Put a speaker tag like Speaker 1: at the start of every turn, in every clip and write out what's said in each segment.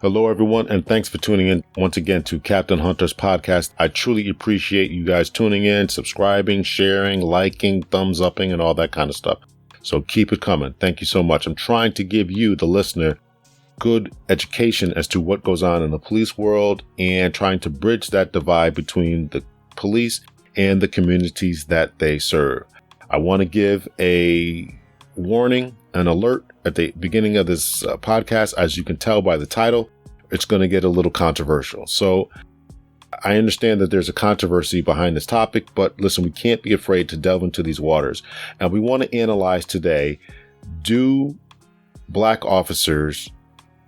Speaker 1: Hello, everyone, and thanks for tuning in once again to Captain Hunter's podcast. I truly appreciate you guys tuning in, subscribing, sharing, liking, thumbs upping, and all that kind of stuff. So keep it coming. Thank you so much. I'm trying to give you, the listener, good education as to what goes on in the police world and trying to bridge that divide between the police and the communities that they serve. I want to give a warning, an alert at the beginning of this podcast. As you can tell by the title, it's going to get a little controversial. So I understand that there's a controversy behind this topic, but listen, we can't be afraid to delve into these waters. And we want to analyze today, do black officers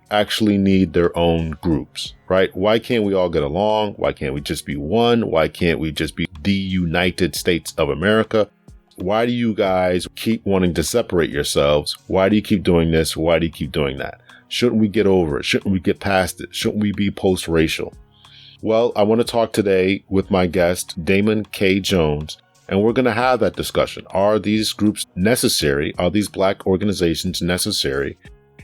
Speaker 1: actually need their own groups, right? Why can't we all get along? Why can't we just be one? Why can't we just be the United States of America? Why do you guys keep wanting to separate yourselves? Why do you keep doing this? Why do you keep doing that? Shouldn't we get over it? Shouldn't we get past it? Shouldn't we be post-racial? Well, I want to talk today with my guest, Damon K. Jones, and we're going to have that discussion. Are these groups necessary? Are these black organizations necessary?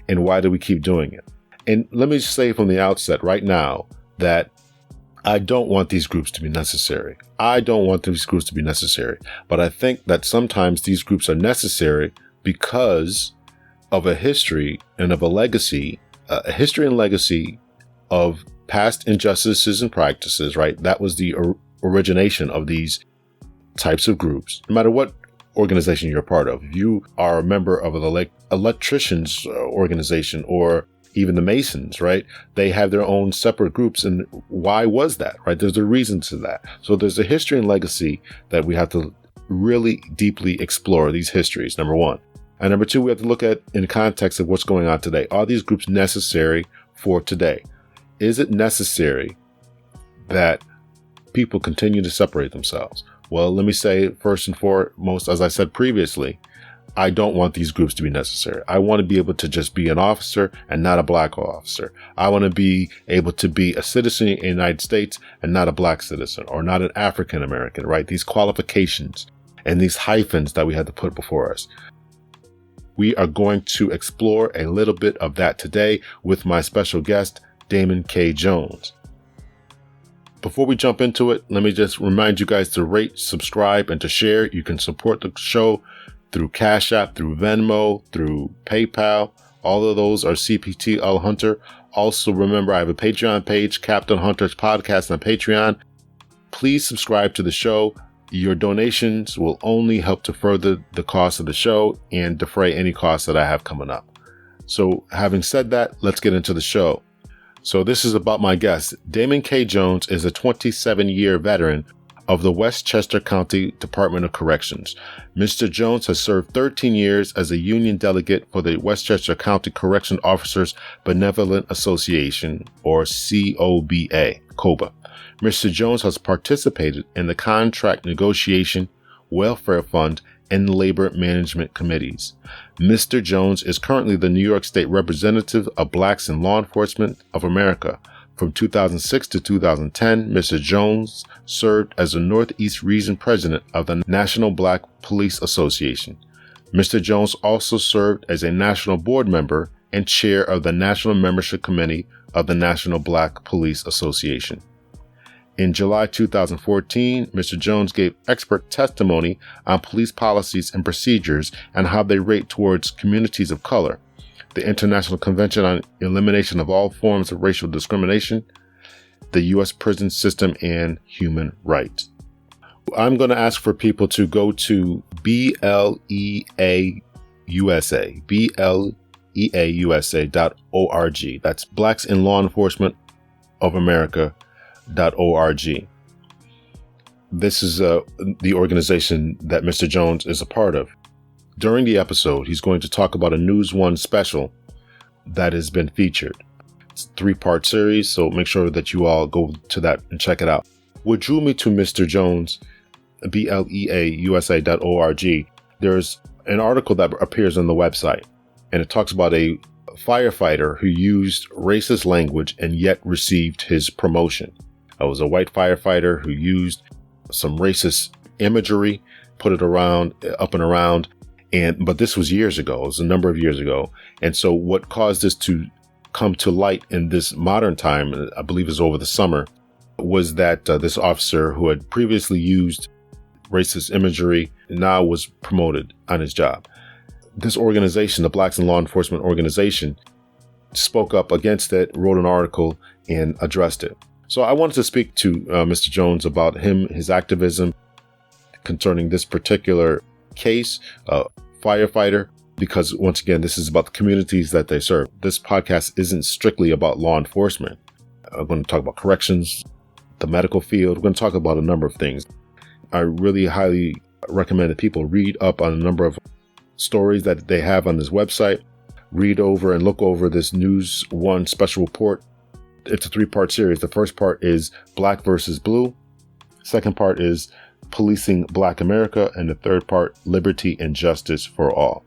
Speaker 1: And why do we keep doing it? And let me just say from the outset right now that I don't want these groups to be necessary. I don't want these groups to be necessary. But I think that sometimes these groups are necessary because of a history and of a legacy, of past injustices and practices, right? That was the origination of these types of groups. No matter what organization you're a part of, if you are a member of an electricians organization or even the Masons, right? They have their own separate groups. And why was that, right? There's a reason to that. So there's a history and legacy that we have to really deeply explore, these histories, number one. And number two, we have to look at in context of what's going on today. Are these groups necessary for today? Is it necessary that people continue to separate themselves? Well, let me say first and foremost, as I said previously, I don't want these groups to be necessary. I want to be able to just be an officer and not a black officer. I want to be able to be a citizen in the United States and not a black citizen or not an African American, right? These qualifications and these hyphens that we had to put before us. We are going to explore a little bit of that today with my special guest, Damon K. Jones. Before we jump into it, let me just remind you guys to rate, subscribe, and to share. You can support the show through Cash App, through Venmo, through PayPal. All of those are CPT L Hunter. Also, remember, I have a Patreon page, Captain Hunter's Podcast on Patreon. Please subscribe to the show. Your donations will only help to further the cost of the show and defray any costs that I have coming up. So having said that, let's get into the show. So this is about my guest. Damon K. Jones is a 27-year veteran of the Westchester County Department of Corrections. Mr. Jones has served 13 years as a union delegate for the Westchester County Correction Officers Benevolent Association, or COBA. Mr. Jones has participated in the contract negotiation, welfare fund, and labor management committees. Mr. Jones is currently the New York State representative of Blacks in Law Enforcement of America. From 2006 to 2010, Mr. Jones served as the Northeast Region President of the National Black Police Association. Mr. Jones also served as a national board member and chair of the National Membership Committee of the National Black Police Association. In July 2014, Mr. Jones gave expert testimony on police policies and procedures and how they rate towards communities of color, the International Convention on Elimination of All Forms of Racial Discrimination, the U.S. prison system, and human rights. I'm going to ask for people to go to BLEAUSA, BLEAUSA.org. That's Blacks in Law Enforcement of America.org. This is the organization that Mr. Jones is a part of. During the episode, he's going to talk about a News One special that has been featured. It's a 3-part series, so make sure that you all go to that and check it out. What drew me to Mr. Jones, BLEAUSA.org, there's an article that appears on the website, and it talks about a firefighter who used racist language and yet received his promotion. It was a white firefighter who used some racist imagery, put it around, up and around. But this was years ago. It was a number of years ago. And so what caused this to come to light in this modern time, I believe it was over the summer, was that this officer who had previously used racist imagery now was promoted on his job. This organization, the Blacks in Law Enforcement organization, spoke up against it, wrote an article, and addressed it. So I wanted to speak to Mr. Jones about his activism concerning this particular case, firefighter, because once again, this is about the communities that they serve. This podcast isn't strictly about law enforcement. I'm going to talk about corrections, the medical field. We're going to talk about a number of things. I really highly recommend that people read up on a number of stories that they have on this website. Read over and look over this News One special report. It's a 3-part series. The first part is Black versus Blue. Second part is Policing Black America. And the third part, Liberty and Justice for All.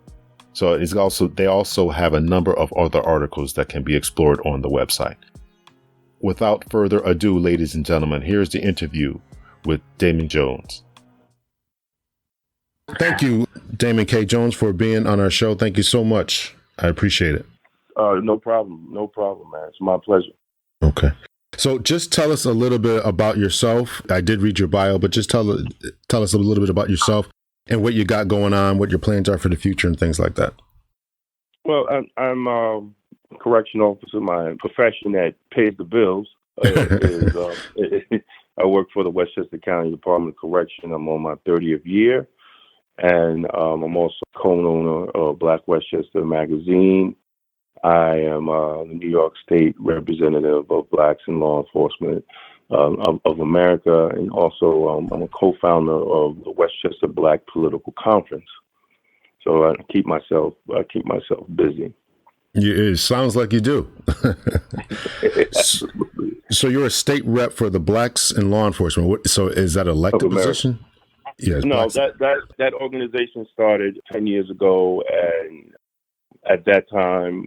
Speaker 1: So they also have a number of other articles that can be explored on the website. Without further ado, ladies and gentlemen, here's the interview with Damon Jones. Thank you, Damon K. Jones, for being on our show. Thank you so much. I appreciate it.
Speaker 2: No problem. No problem, man. It's my pleasure.
Speaker 1: Okay. So just tell us a little bit about yourself. I did read your bio, but just tell us a little bit about yourself and what you got going on, what your plans are for the future and things like that.
Speaker 2: Well, I'm a correction officer. My profession that pays the bills is I work for the Westchester County Department of Correction. I'm on my 30th year. And I'm also co-owner of Black Westchester magazine. I am the New York State representative of Blacks in Law Enforcement of America, and also I'm a co-founder of the Westchester Black Political Conference. So I keep myself busy.
Speaker 1: It sounds like you do. So you're a state rep for the Blacks in Law Enforcement. So is that an elected position? Yes.
Speaker 2: No, that organization started 10 years ago, and at that time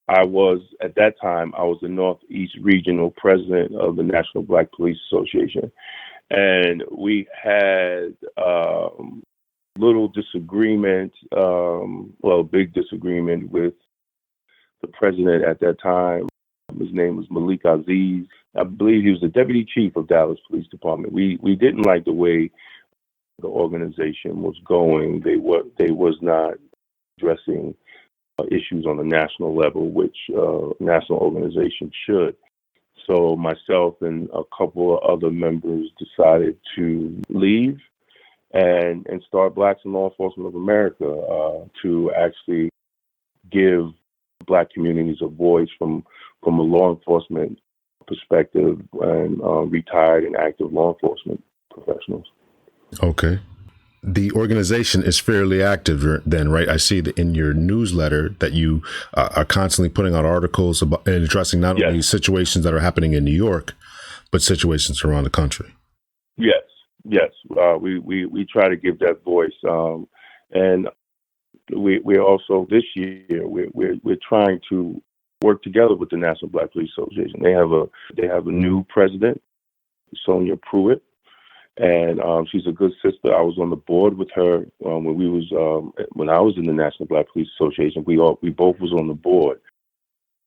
Speaker 2: I was the Northeast Regional President of the National Black Police Association, and we had little disagreement, big disagreement with the president at that time. His name was Malik Aziz. I believe he was the deputy chief of Dallas Police Department. We didn't like the way the organization was going. They was not addressing issues on the national level, which national organizations should. So myself and a couple of other members decided to leave and start Blacks in Law Enforcement of America to actually give Black communities a voice from a law enforcement perspective and retired and active law enforcement professionals.
Speaker 1: Okay. The organization is fairly active then, right? I see that in your newsletter that you are constantly putting out articles about and addressing not only situations that are happening in New York, but situations around the country.
Speaker 2: Yes. We try to give that voice. And we're also this year, we're trying to work together with the National Black Police Association. They have a new president, Sonia Pruitt, and she's a good sister. I was on the board with her when I was in the National Black Police Association. We both was on the board,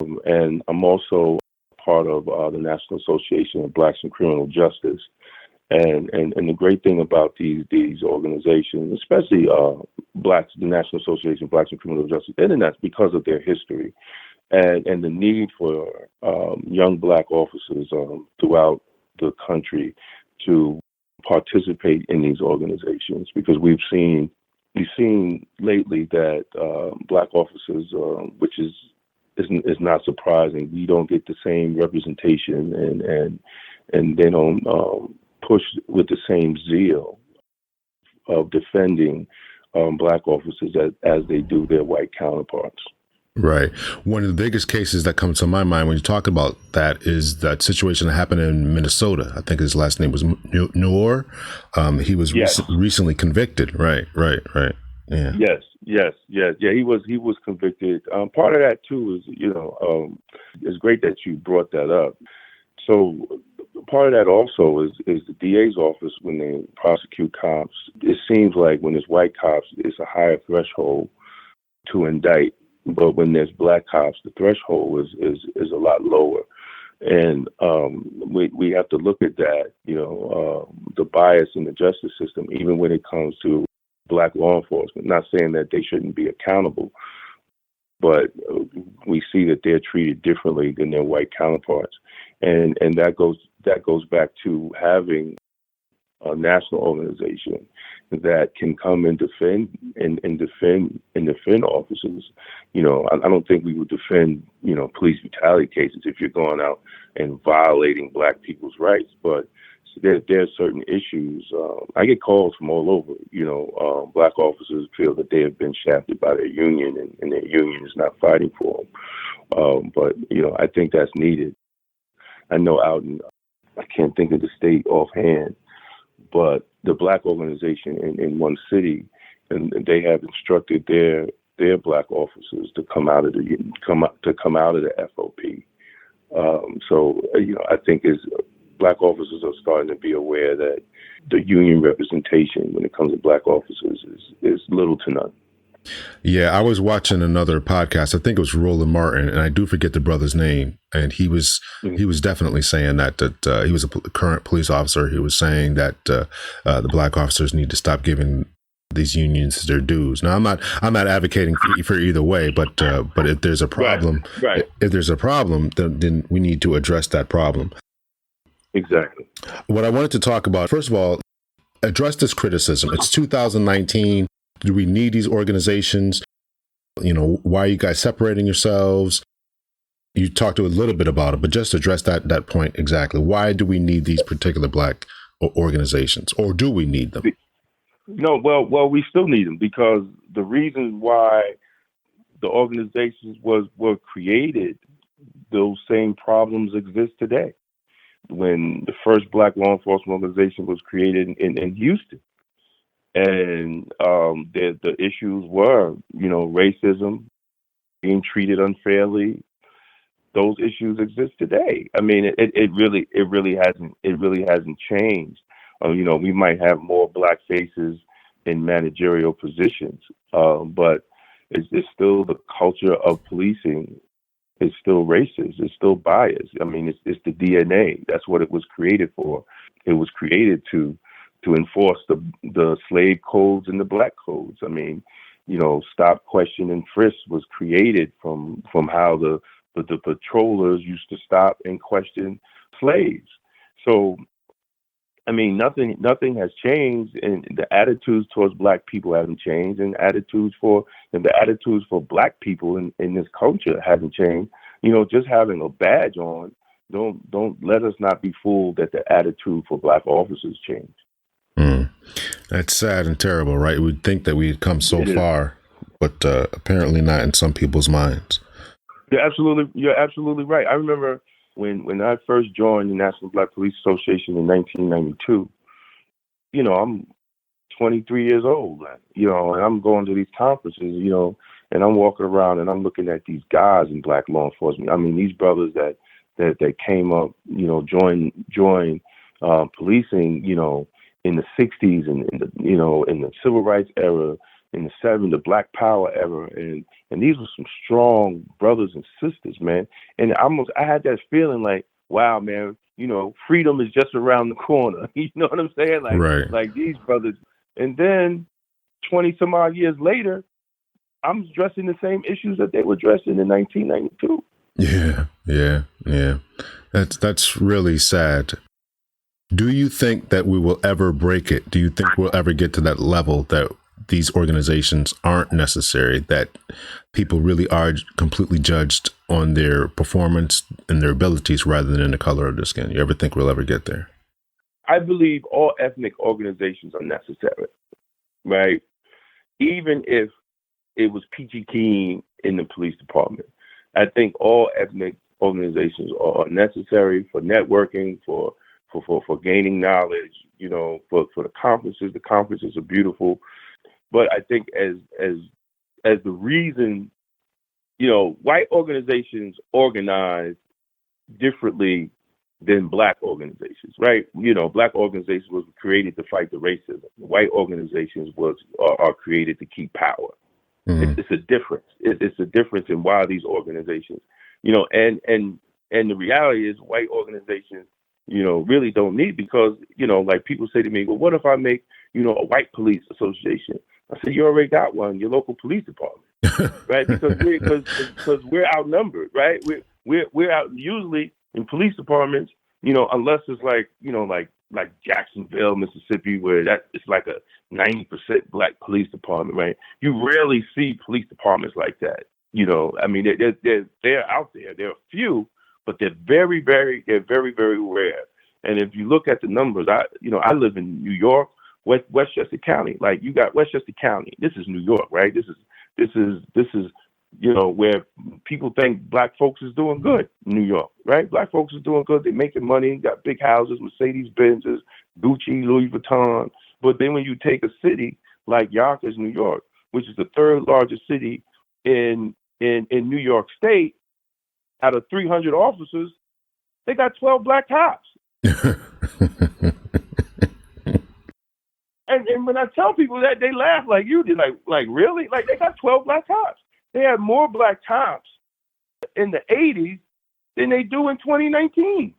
Speaker 2: and I'm also part of the National Association of Blacks in Criminal Justice. And the great thing about these organizations, especially the National Association of Blacks in Criminal Justice, and that's because of their history. And the need for young Black officers throughout the country to participate in these organizations, because we've seen lately that Black officers, which is not surprising, we don't get the same representation, and they don't push with the same zeal of defending Black officers as they do their white counterparts.
Speaker 1: Right. One of the biggest cases that comes to my mind when you talk about that is that situation that happened in Minnesota. I think his last name was Noor. He was recently convicted. Right. Yeah. Yes. He was convicted.
Speaker 2: Part of that too is, it's great that you brought that up. So part of that also is the DA's office when they prosecute cops. It seems like when it's white cops, it's a higher threshold to indict But when there's black cops, the threshold is a lot lower. And we have to look at that, the bias in the justice system, even when it comes to black law enforcement. Not saying that they shouldn't be accountable, but we see that they're treated differently than their white counterparts. And that goes back to having a national organization that can come and defend officers. I don't think we would defend, police brutality cases if you're going out and violating black people's rights. But there are certain issues. I get calls from all over. Black officers feel that they have been shafted by their union, and their union is not fighting for them. But I think that's needed. I know I can't think of the state offhand, but the black organization in one city, and they have instructed their black officers to come out of the FOP. So I think black officers are starting to be aware that the union representation when it comes to black officers is little to none.
Speaker 1: Yeah, I was watching another podcast. I think it was Roland Martin, and I do forget the brother's name. And he was definitely saying that he was a current police officer. He was saying that the black officers need to stop giving these unions their dues. Now, I'm not advocating for either way, but if there's a problem,
Speaker 2: right.
Speaker 1: If there's a problem, then we need to address that problem.
Speaker 2: Exactly.
Speaker 1: What I wanted to talk about, first of all, address this criticism. It's 2019. Do we need these organizations? Why are you guys separating yourselves? You talked a little bit about it, but just address that point exactly. Why do we need these particular black organizations, or do we need them?
Speaker 2: No, well, we still need them because the reason why the organizations were created, those same problems exist today. When the first black law enforcement organization was created in Houston, and the issues were, racism, being treated unfairly. Those issues exist today. I mean, it really hasn't changed. We might have more black faces in managerial positions, but it's still the culture of policing. It's still racist. It's still biased. I mean, it's the DNA. That's what it was created for. It was created to enforce the slave codes and the black codes. I mean, stop, question, and frisk was created from how the patrollers used to stop and question slaves. So, I mean, nothing has changed, and the attitudes towards black people haven't changed, and the attitudes for black people in this culture haven't changed. Just having a badge on, don't let us not be fooled that the attitude for black officers changed.
Speaker 1: That's sad and terrible, right? We'd think that we had come so far, but apparently not in some people's minds.
Speaker 2: You're absolutely right. I remember when I first joined the National Black Police Association in 1992. I'm 23 years old, and I'm going to these conferences, and I'm walking around and I'm looking at these guys in black law enforcement. I mean, these brothers that came up, joined policing, in the 60s and in the civil rights era, in the 70s, the Black Power era, and these were some strong brothers and sisters, man. And I had that feeling like, wow, man, freedom is just around the corner. You know what I'm saying? Like,
Speaker 1: right.
Speaker 2: Like these brothers. And then 20 some odd years later, I'm addressing the same issues that they were addressing in 1992.
Speaker 1: Yeah. That's really sad. Do you think that we will ever break it? Do you think we'll ever get to that level that these organizations aren't necessary, that people really are completely judged on their performance and their abilities rather than the color of their skin? You ever think we'll ever get there?
Speaker 2: I believe all ethnic organizations are necessary, right? Even if it was peachy keen in the police department, I think all ethnic organizations are necessary for networking, for gaining knowledge, for the conferences. The conferences are beautiful. But I think as the reason, white organizations organize differently than black organizations, right? Black organizations were created to fight the racism. White organizations are created to keep power.
Speaker 1: Mm-hmm.
Speaker 2: It's a difference. It's a difference in why these organizations, you know, and the reality is white organizations, you know, really don't need, because, you know, like people say to me, well, what if I make, you know, a white police association? I said, you already got one, your local police department, right? Because we're outnumbered, right? We're out usually in police departments, you know, unless it's like, you know, like Jacksonville, Mississippi, where that it's like a 90% black police department, right? You rarely see police departments like that. You know, I mean, they're out there. There are a few, but they're very, very rare. And if you look at the numbers, I live in New York, Westchester County. Like, you got Westchester County. This is New York, right? This is you know, where people think black folks is doing good in New York, right? Black folks is doing good. They're making money, got big houses, Mercedes Benzes, Gucci, Louis Vuitton. But then when you take a city like Yonkers, New York, which is the third largest city in New York State, out of 300 officers, they got 12 black cops. And when I tell people that, they laugh like you did, like really? Like, they got 12 black cops. They had more black cops in the 80s than they do in 2019.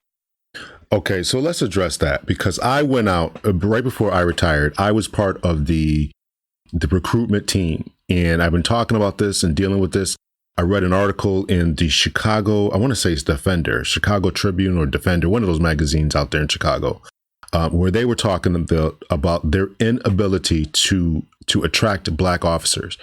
Speaker 1: Okay, so let's address that, because I went out right before I retired. I was part of the recruitment team, and I've been talking about this and dealing with this. I read an article in the Chicago, I want to say it's Defender, Chicago Tribune or Defender, one of those magazines out there in Chicago, where they were talking about their inability to attract black officers.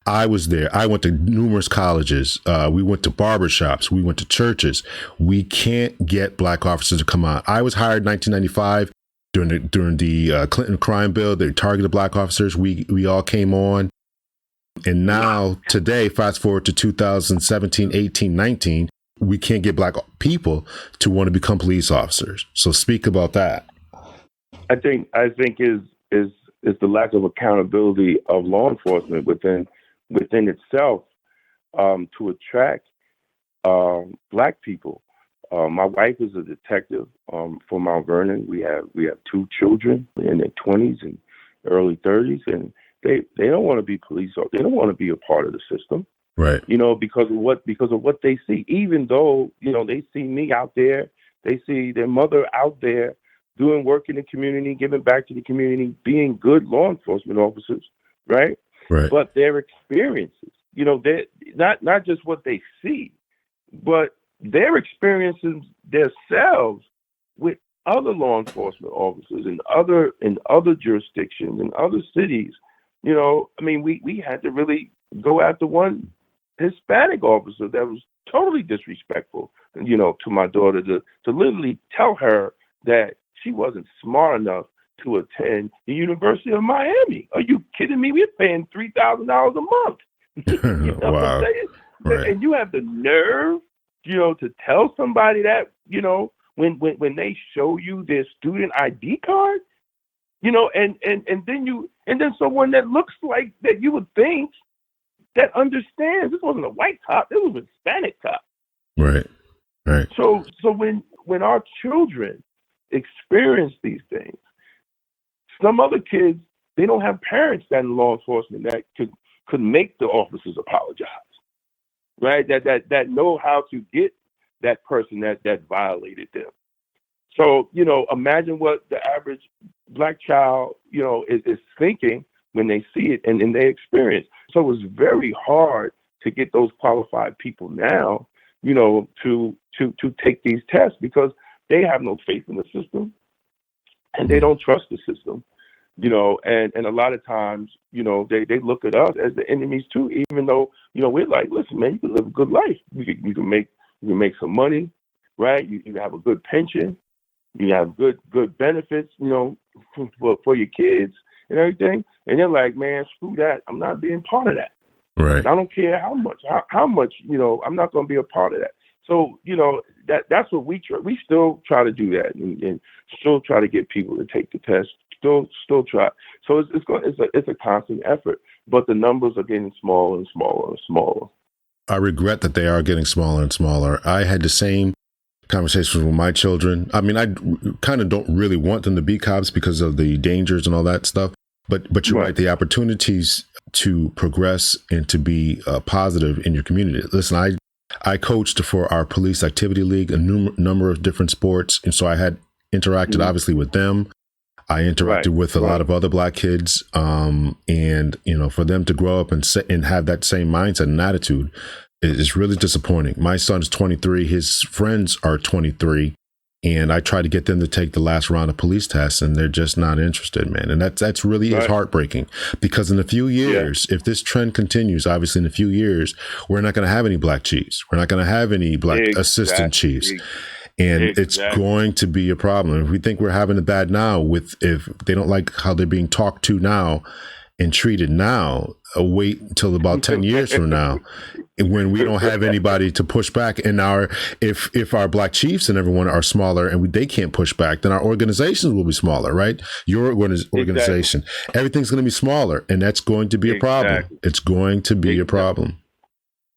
Speaker 1: I was there. I went to numerous colleges. We went to barbershops. We went to churches. We can't get black officers to come out. I was hired in 1995 during the Clinton crime bill. They targeted black officers. We all came on. And now today, fast forward to 2017, 18, 19, we can't get black people to want to become police officers. So speak about that.
Speaker 2: I think is the lack of accountability of law enforcement within itself to attract black people. My wife is a detective for Mount Vernon. We have 2 children in their 20s and early 30s, and they don't want to be police officers. They don't want to be a part of the system,
Speaker 1: right?
Speaker 2: You know, because of what they see. Even though, you know, they see me out there, they see their mother out there doing work in the community, giving back to the community, being good law enforcement officers, right?
Speaker 1: Right.
Speaker 2: But their experiences, you know, they not just what they see, but their experiences themselves with other law enforcement officers in other jurisdictions and other cities. You know, I mean, we had to really go after one Hispanic officer that was totally disrespectful, you know, to my daughter, to literally tell her that she wasn't smart enough to attend the University of Miami. Are you kidding me? We're paying $3,000 a month. You know what I'm saying? Right. And you have the nerve, you know, to tell somebody that, you know, when they show you their student ID card, you know, and then someone that looks like that you would think that understands. This wasn't a white cop. This was a Hispanic cop.
Speaker 1: Right. Right.
Speaker 2: So when our children experience these things, some other kids, they don't have parents that in law enforcement that could make the officers apologize, right? That know how to get that person that violated them. So, you know, imagine what the average black child, you know, is thinking when they see it and they experience. So it's very hard to get those qualified people now, you know, to take these tests, because they have no faith in the system and they don't trust the system, you know, and a lot of times, you know, they look at us as the enemies too, even though, you know, we're like, listen, man, you can live a good life. You can make some money, right? You have a good pension. You have good benefits, you know, for your kids and everything. And they're like, man, screw that. I'm not being part of that.
Speaker 1: Right.
Speaker 2: I don't care how much, you know, I'm not going to be a part of that. So, you know, that's what we try. We still try to do that and still try to get people to take the test. Still try. So it's a constant effort, but the numbers are getting smaller and smaller and smaller.
Speaker 1: I regret that they are getting smaller and smaller. I had the same conversations with my children. I mean, I kind of don't really want them to be cops because of the dangers and all that stuff. But you're right. The opportunities to progress and to be positive in your community. Listen, I coached for our police activity league, a number of different sports. And so I had interacted obviously with them. I interacted with a lot of other Black kids. And, for them to grow up and have that same mindset and attitude is really disappointing. My son's 23. His friends are 23. And I try to get them to take the last round of police tests, and they're just not interested, man. And that's really is heartbreaking, because in a few years, if this trend continues, obviously in a few years, we're not going to have any Black chiefs. We're not going to have any Black assistant chiefs. And it's going to be a problem. If we think we're having it bad now, if they don't like how they're being talked to now and treated now, wait until about 10 years from now, when we don't have anybody to push back. And if our Black chiefs and everyone are smaller and they can't push back, then our organizations will be smaller, right? Your organization, everything's going to be smaller, and that's going to be a problem. It's going to be a problem.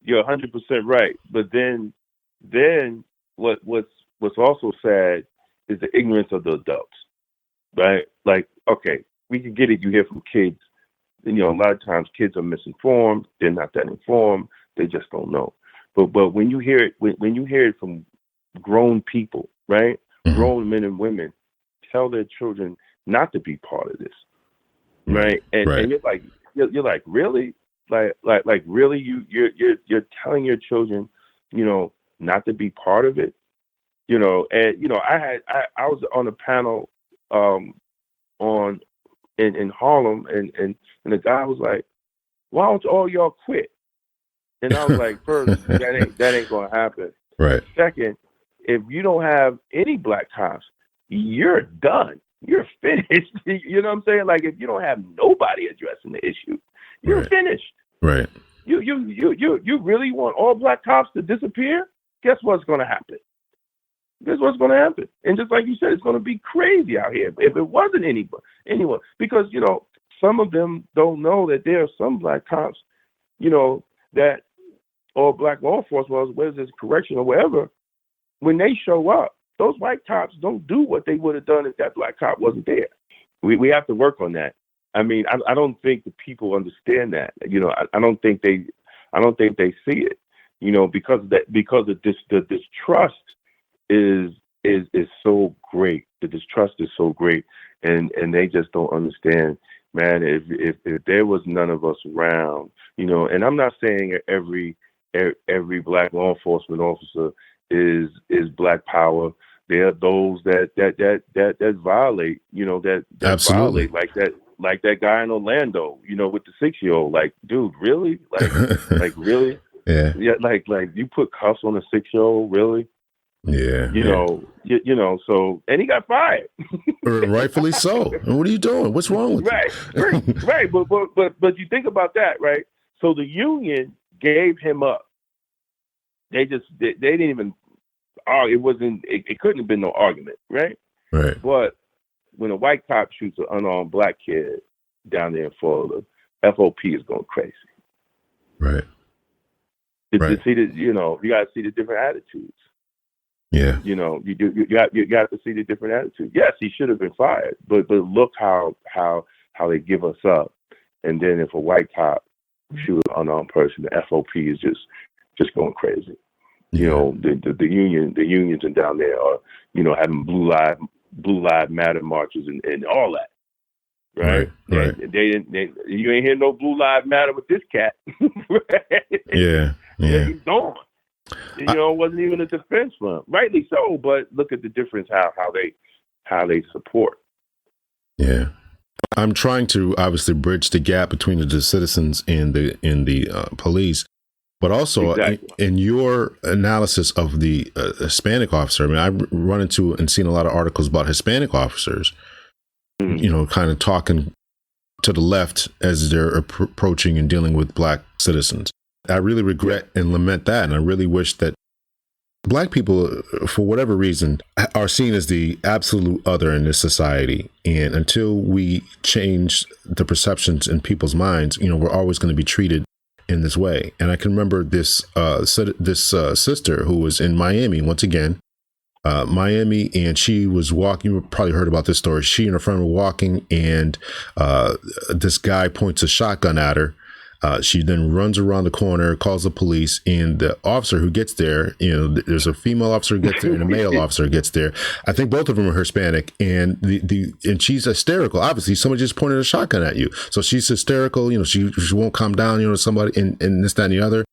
Speaker 2: You're 100% right. But then what's also sad is the ignorance of the adults, right? Like, okay, we can get it. You hear from kids. A lot of times kids are misinformed. They're not that informed. They just don't know. But when you hear it, when you hear it from grown people, right? Mm-hmm. Grown men and women tell their children not to be part of this, right? And you're like, really? Like really? You're telling your children, not to be part of it, And I was on a panel in Harlem, and the guy was like, "Why don't all y'all quit?" And I was like, first, that ain't gonna happen.
Speaker 1: Right.
Speaker 2: Second, if you don't have any Black cops, you're done. You're finished. You know what I'm saying? Like, if you don't have nobody addressing the issue, you're finished.
Speaker 1: Right.
Speaker 2: You really want all Black cops to disappear? Guess what's gonna happen? Guess what's gonna happen? And just like you said, it's gonna be crazy out here if it wasn't anyone, because some of them don't know that there are some Black cops, that, or Black law enforcement, whether it's correction or whatever, when they show up, those white cops don't do what they would have done if that Black cop wasn't there. We have to work on that. I mean, I don't think the people understand that. I don't think they see it. Because of the distrust is so great. The distrust is so great, and they just don't understand. Man, if there was none of us around, and I'm not saying every Black law enforcement officer is Black power. There are those that violate, that
Speaker 1: Absolutely.
Speaker 2: violate like that guy in Orlando, with the 6-year-old. Like, dude, really? Like really?
Speaker 1: Yeah.
Speaker 2: Yeah. Like you put cuffs on a 6-year-old, really?
Speaker 1: Yeah.
Speaker 2: So, and he got fired.
Speaker 1: Rightfully so. And what are you doing? What's wrong with you?
Speaker 2: Right. But you think about that, right? So the union gave him up. They didn't even argue. It couldn't have been no argument, right?
Speaker 1: Right.
Speaker 2: But when a white cop shoots an unarmed Black kid down there in Florida, FOP is going crazy.
Speaker 1: Right.
Speaker 2: To see that, you got to see the different attitudes.
Speaker 1: Yeah.
Speaker 2: You got to see the different attitude. Yes, he should have been fired, but look how they give us up. And then if a white cop shoot an unarmed person, the FOP is just going crazy.
Speaker 1: Yeah.
Speaker 2: The unions and down there are, having blue lives matter marches and all that. Right.
Speaker 1: Right.
Speaker 2: You ain't hear no blue lives matter with this cat.
Speaker 1: Yeah.
Speaker 2: He's gone. It wasn't even a defense for him. Rightly so, but look at the difference how they support.
Speaker 1: Yeah. I'm trying to obviously bridge the gap between the citizens and the police, but also in your analysis of the Hispanic officer. I mean, I've run into and seen a lot of articles about Hispanic officers, kind of talking to the left as they're approaching and dealing with Black citizens. I really regret and lament that. And I really wish that Black people, for whatever reason, are seen as the absolute other in this society. And until we change the perceptions in people's minds, we're always going to be treated in this way. And I can remember this sister who was in Miami, once again, Miami, and she was walking. You probably heard about this story. She and her friend were walking, and this guy points a shotgun at her. She then runs around the corner, calls the police, and the officer who gets there, there's a female officer who gets there and a male officer gets there. I think both of them are Hispanic, and and she's hysterical. Obviously, somebody just pointed a shotgun at you, so she's hysterical. She won't calm down. Somebody and this, that, and the other.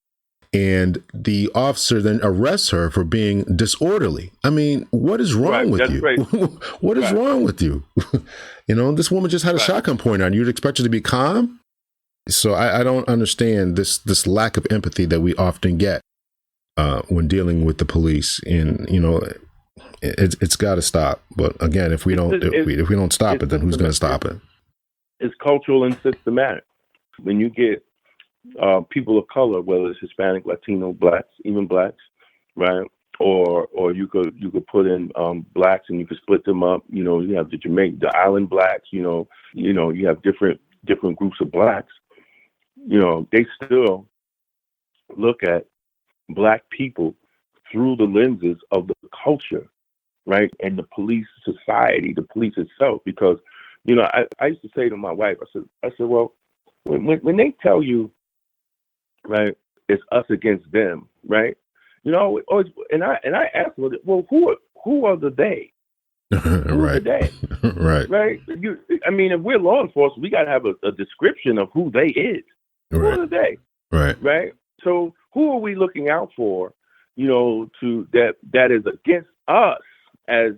Speaker 1: And the officer then arrests her for being disorderly. I mean, what is wrong with you?
Speaker 2: Right.
Speaker 1: What is wrong with you? This woman just had a shotgun pointed on you. You'd expect her to be calm. So I don't understand this lack of empathy that we often get when dealing with the police, and it's got to stop. But again, if we don't stop it, then who's going to stop it?
Speaker 2: It's cultural and systematic. When you get people of color, whether it's Hispanic, Latino, blacks, even blacks, right? Or you could put in blacks, and you could split them up. You have the island blacks. You have different groups of blacks. They still look at black people through the lenses of the culture, right? And the police society, the police itself. Because, I used to say to my wife, I said, well, when they tell you, right, it's us against them, right? And I asked them, well, who are the they? Who are the they?
Speaker 1: Right.
Speaker 2: Right. If we're law enforcement, we got to have a description of who they is. Who are they? Right. Right. So who are we looking out for? To that is against us as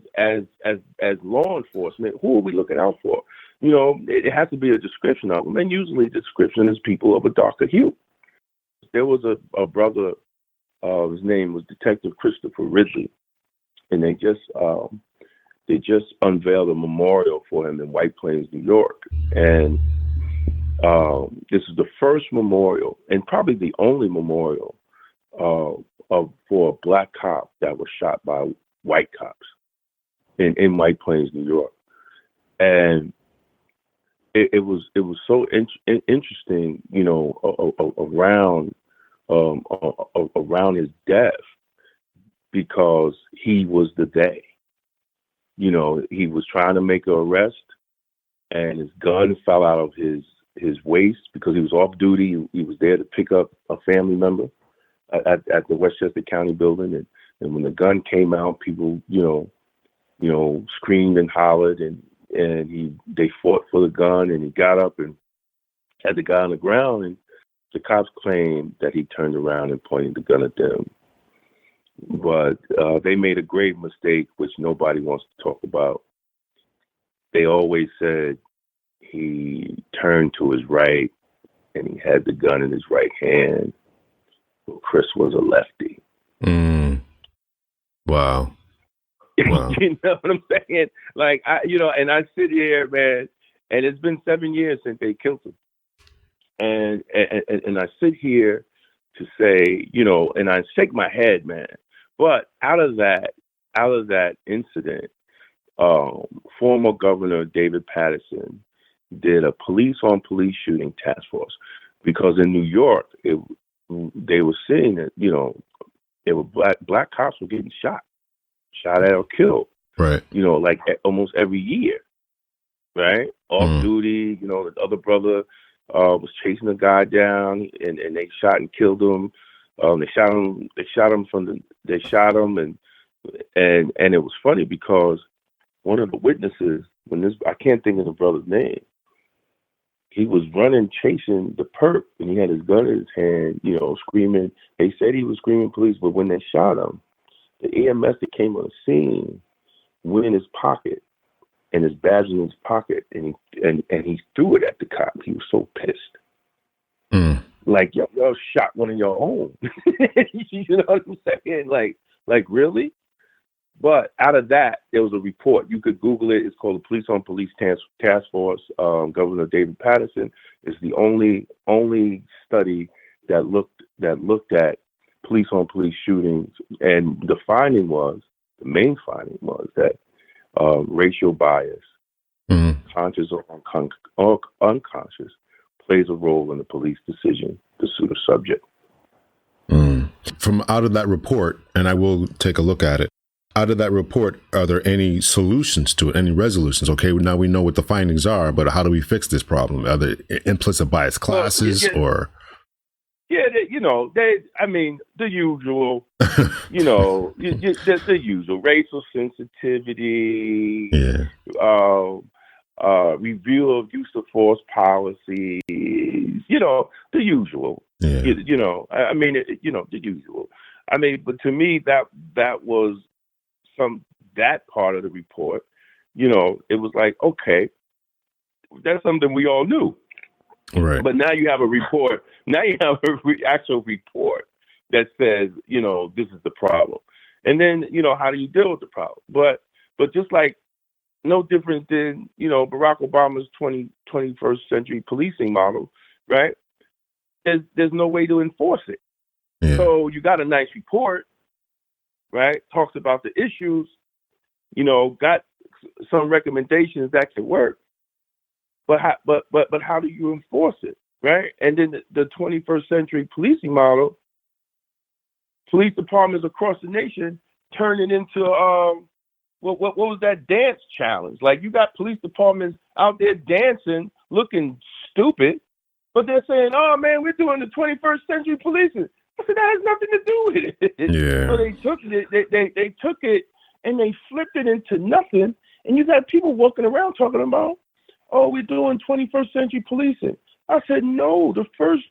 Speaker 2: law enforcement. Who are we looking out for? It has to be a description of them, and usually the description is people of a darker hue. There was a brother. His name was Detective Christopher Ridley, and they just unveiled a memorial for him in White Plains, New York, and this is the first memorial, and probably the only memorial for a black cop that was shot by white cops in White Plains, New York, and it was so interesting, around his death, because he was the day. He was trying to make an arrest, and his gun fell out of his waist because he was off duty. He was there to pick up a family member at the Westchester County building, and when the gun came out, people screamed and hollered, and they fought for the gun, and he got up and had the guy on the ground, and the cops claimed that he turned around and pointed the gun at them. But they made a grave mistake, which nobody wants to talk about. They always said he turned to his right and he had the gun in his right hand. Well, Chris was a lefty.
Speaker 1: Wow.
Speaker 2: You know what I'm saying? Like, and I sit here, man, and it's been 7 years since they killed him. And I sit here to say, and I shake my head, man. But out of that incident, former Governor David Paterson did a police-on-police shooting task force, because in New York, they were seeing that, there were black cops were getting shot at or killed,
Speaker 1: right?
Speaker 2: Like almost every year, right? Off duty, the other brother was chasing a guy down, and they shot and killed him. They shot him, and it was funny because one of the witnesses, I can't think of the brother's name, he was running, chasing the perp, and he had his gun in his hand, screaming. They said he was screaming police, but when they shot him, the EMS that came on the scene went in his pocket, and his badge in his pocket, and he threw it at the cop. He was so pissed. Like, y'all shot one of your own. You know what I'm saying? Like really? But out of that, there was a report. You could Google it. It's called the Police-on-Police Task Force. Governor David Paterson is the only study that looked at police-on-police shootings, and the main finding was that racial bias, conscious or unconscious, plays a role in the police decision to sue the subject.
Speaker 1: From out of that report, and I will take a look at it, out of that report, are there any solutions to it, any resolutions? Okay, now we know what the findings are, but how do we fix this problem? Are there implicit bias classes or?
Speaker 2: Yeah, the usual, the usual racial sensitivity, review of use of force policies, the usual.
Speaker 1: Yeah.
Speaker 2: The usual. But to me, that was that part of the report. It was like, okay, that's something we all knew.
Speaker 1: Right.
Speaker 2: But now you have a report. Now you have an actual report that says, this is the problem. And then, how do you deal with the problem? But just like no different than, Barack Obama's 21st century policing model, right? There's no way to enforce it.
Speaker 1: Yeah.
Speaker 2: So you got a nice report, right? Talks about the issues, got some recommendations that can work. But how do you enforce it, right? And then the 21st century policing model, police departments across the nation turn it into what was that dance challenge? Like, you got police departments out there dancing, looking stupid, but they're saying, "Oh man, we're doing the 21st century policing." I said, that has nothing to do with it.
Speaker 1: Yeah.
Speaker 2: So they took it, they took it and they flipped it into nothing, and you got people walking around talking about, "Oh, we're doing 21st century policing." I said, no, the first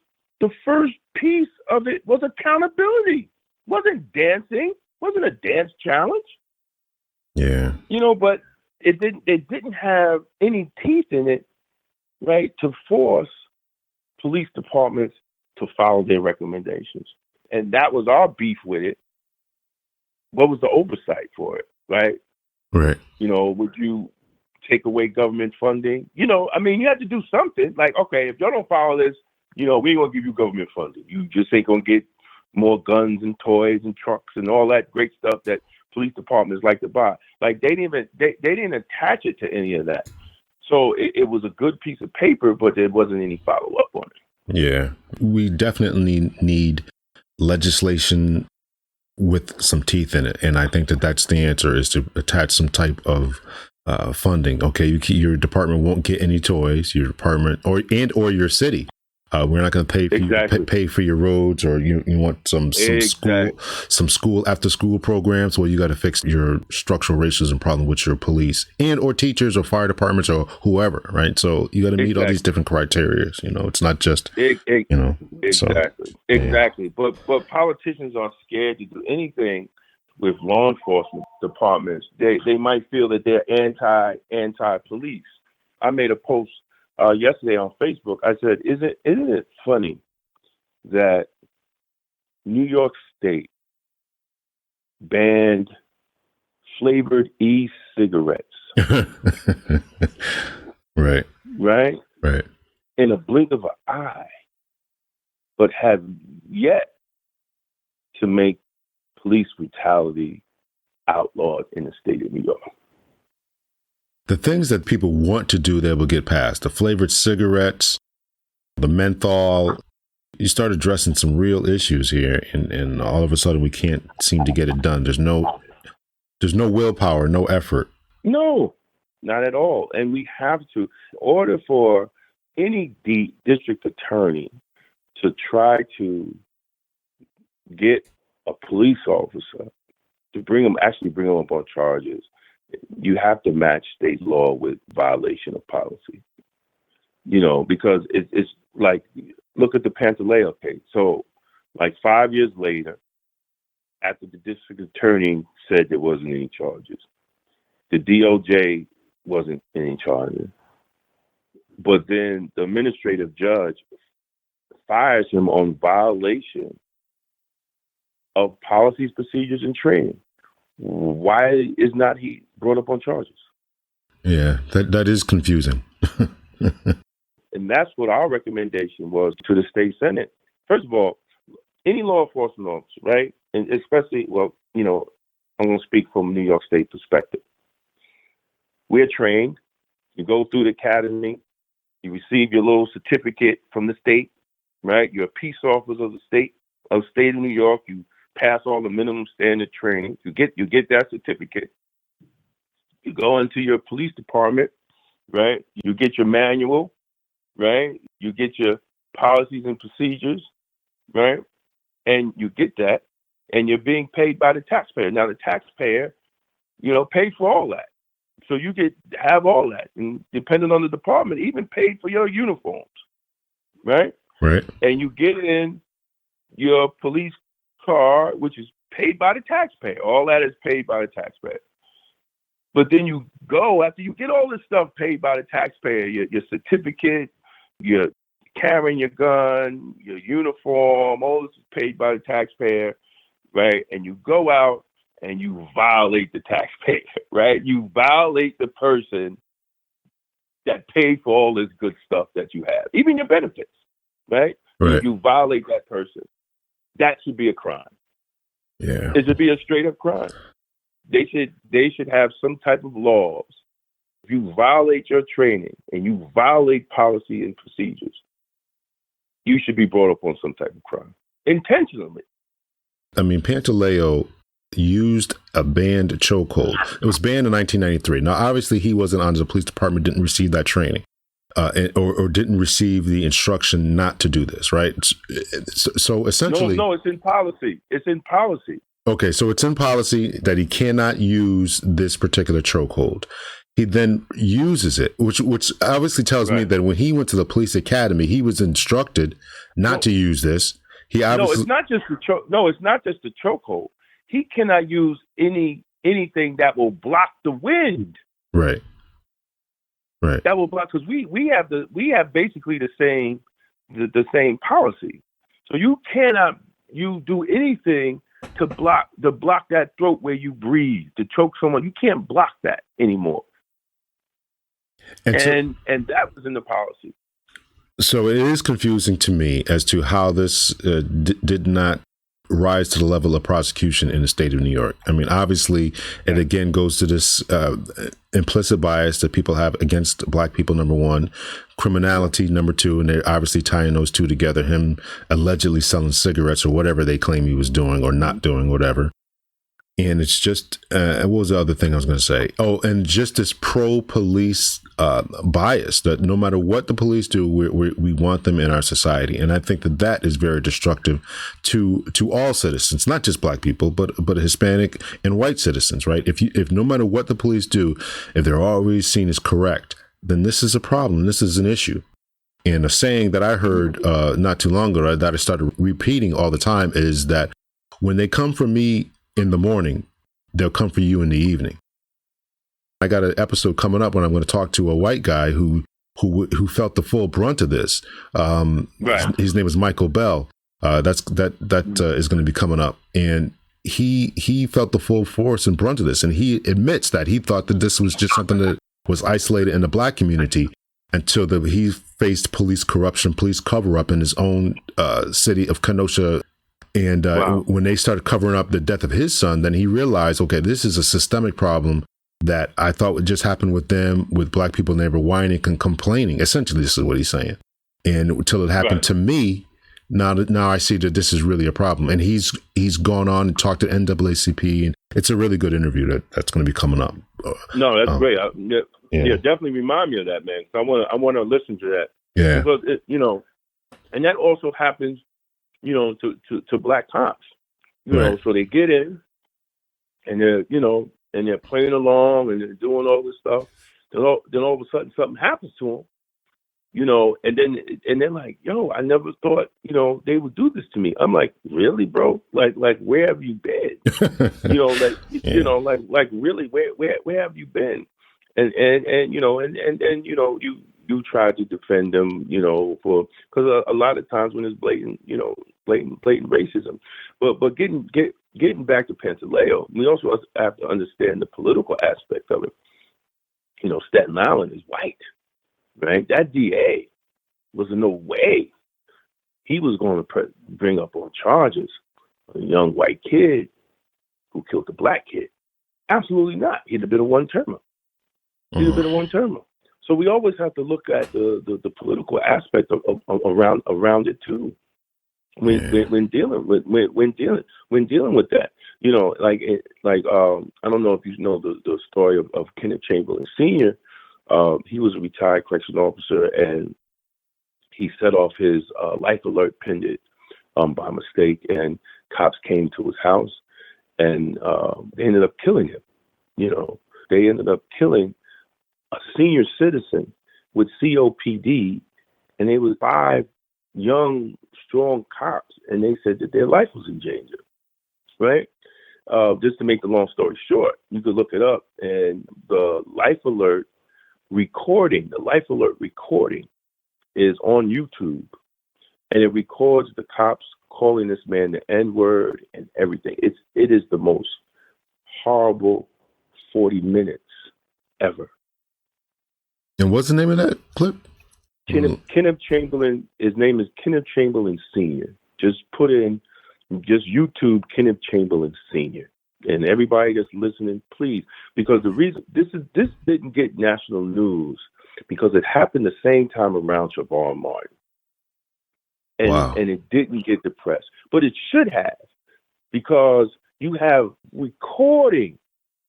Speaker 2: piece of it was accountability. Wasn't dancing. Wasn't a dance challenge.
Speaker 1: Yeah.
Speaker 2: But it didn't have any teeth in it, right, to force police departments to follow their recommendations. And that was our beef with it. What was the oversight for it, right?
Speaker 1: Right.
Speaker 2: Would you take away government funding? You have to do something. Like, okay, if y'all don't follow this, we ain't gonna give you government funding. You just ain't gonna get more guns and toys and trucks and all that great stuff that police departments like to buy. Like, they didn't attach it to any of that. So it was a good piece of paper, but there wasn't any follow up on it.
Speaker 1: Yeah, we definitely need legislation with some teeth in it, and I think that's the answer, is to attach some type of funding. Okay, your department won't get any toys. Your department or your city. We're not going to pay for pay for your roads, or you want some school after school programs where you got to fix your structural racism problem with your police and or teachers or fire departments or whoever, right? So you got to meet all these different criteria. It's not just
Speaker 2: exactly. But politicians are scared to do anything with law enforcement departments. They might feel that they're anti-police. I made a post yesterday on Facebook. I said, isn't it funny that New York State banned flavored e-cigarettes?
Speaker 1: Right.
Speaker 2: In a blink of an eye, but have yet to make police brutality outlawed in the state of New York.
Speaker 1: The things that people want to do, they will get past. The flavored cigarettes, the menthol. You start addressing some real issues here, and all of a sudden we can't seem to get it done. There's no willpower, no effort.
Speaker 2: No, not at all. And we have to, in order for any district attorney to try to get a police officer to bring them up on charges, you have to match state law with violation of policy. Because it's like, look at the Pantaleo case. So, like 5 years later, after the district attorney said there wasn't any charges, the DOJ wasn't any charges, but then the administrative judge fires him on violation of policies, procedures, and training. Why is not he brought up on charges?
Speaker 1: Yeah, that is confusing.
Speaker 2: And that's what our recommendation was to the state Senate. First of all, any law enforcement officer, right? And especially, I'm going to speak from New York State perspective. We're trained. You go through the academy. You receive your little certificate from the state, right? You're a peace officer of the state of New York. You pass all the minimum standard training. You get that certificate. You go into your police department, right? You get your manual, right? You get your policies and procedures, right? And you get that, and you're being paid by the taxpayer. Now the taxpayer, pays for all that. So you have all that, and depending on the department, even paid for your uniforms, right?
Speaker 1: Right.
Speaker 2: And you get in your police car, which is paid by the taxpayer. All that is paid by the taxpayer. But then you go, after you get all this stuff paid by the taxpayer, your certificate, your carrying your gun, your uniform, all this is paid by the taxpayer, right? And you go out and you violate the taxpayer, right? You violate the person that paid for all this good stuff that you have, even your benefits, right?
Speaker 1: Right.
Speaker 2: You violate that person. That should be a crime.
Speaker 1: Yeah.
Speaker 2: It should be a straight up crime. They should have some type of laws. If you violate your training and you violate policy and procedures, you should be brought up on some type of crime intentionally.
Speaker 1: I mean, Pantaleo used a banned chokehold. It was banned in 1993. Now, obviously, he wasn't on the police department, didn't receive that training, or didn't receive the instruction not to do this, right? So essentially...
Speaker 2: No, it's in policy. It's in policy.
Speaker 1: Okay, so it's in policy that he cannot use this particular chokehold. He then uses it, which obviously tells me that when he went to the police academy, he was instructed not to use this. He obviously...
Speaker 2: it's not just the choke. No, it's not just the chokehold. He cannot use anything that will block the wind.
Speaker 1: Right.
Speaker 2: That will block, because we have basically the same policy. So you cannot do anything to block that throat where you breathe, to choke someone. You can't block that anymore. And that was in the policy.
Speaker 1: So it is confusing to me as to how this did not rise to the level of prosecution in the state of New York. I mean, obviously, it again goes to this implicit bias that people have against Black people, number one, criminality, number two, and they're obviously tying those two together, him allegedly selling cigarettes or whatever they claim he was doing or not doing, whatever. And it's just, what was the other thing I was going to say? Oh, and just this pro-police bias that no matter what the police do, we want them in our society. And I think that is very destructive to all citizens, not just Black people, but Hispanic and white citizens, right? If no matter what the police do, if they're always seen as correct, then this is a problem. This is an issue. And a saying that I heard not too long ago that I started repeating all the time is that when they come for me in the morning, they'll come for you in the evening. I got an episode coming up when I'm going to talk to a white guy who felt the full brunt of this. Right. His name is Michael Bell. That is going to be coming up, and he felt the full force and brunt of this, and he admits that he thought that this was just something that was isolated in the Black community until he faced police corruption, police cover up in his own city of Kenosha. And when they started covering up the death of his son, then he realized, okay, this is a systemic problem that I thought would just happen with them, with Black people, and they were whining and complaining. Essentially, this is what he's saying. And until it happened to me, now I see that this is really a problem. And he's gone on and talked to NAACP, and it's a really good interview that's going to be coming up.
Speaker 2: No, that's great. Yeah, definitely remind me of that, man. I want to listen to that.
Speaker 1: Yeah,
Speaker 2: because and that also happens, to Black cops, know, so they get in and they're playing along and they're doing all this stuff. Then all of a sudden something happens to them, and they're like, yo, I never thought, they would do this to me. I'm like, really, bro? Like where have you been? Like really, where have you been? And you try to defend them, because a lot of times when it's blatant racism, but getting back to Pantaleo, we also have to understand the political aspect of it. Staten Island is white, right? That DA was in no way he was going to bring up on charges a young white kid who killed a Black kid. Absolutely not. He'd have been a one-termer. So we always have to look at the political aspect of around it too. when dealing with that. You know, I don't know if you know the story of Kenneth Chamberlain Sr. He was a retired correctional officer, and he set off his life alert pendant by mistake, and cops came to his house, and they ended up killing him. You know, they ended up killing a senior citizen with COPD, and they was 5 young, strong cops, and they said that their life was in danger, right? Just to make the long story short, you could look it up, and the life alert recording is on YouTube, and it records the cops calling this man the N-word and everything. It is the most horrible 40 minutes ever.
Speaker 1: And what's the name of that clip?
Speaker 2: Kenneth Chamberlain. His name is Kenneth Chamberlain Sr. Just put in, just YouTube Kenneth Chamberlain Sr. And everybody that's listening, please, because the reason this didn't get national news because it happened the same time around Trayvon Martin, and it didn't get the press, but it should have, because you have recording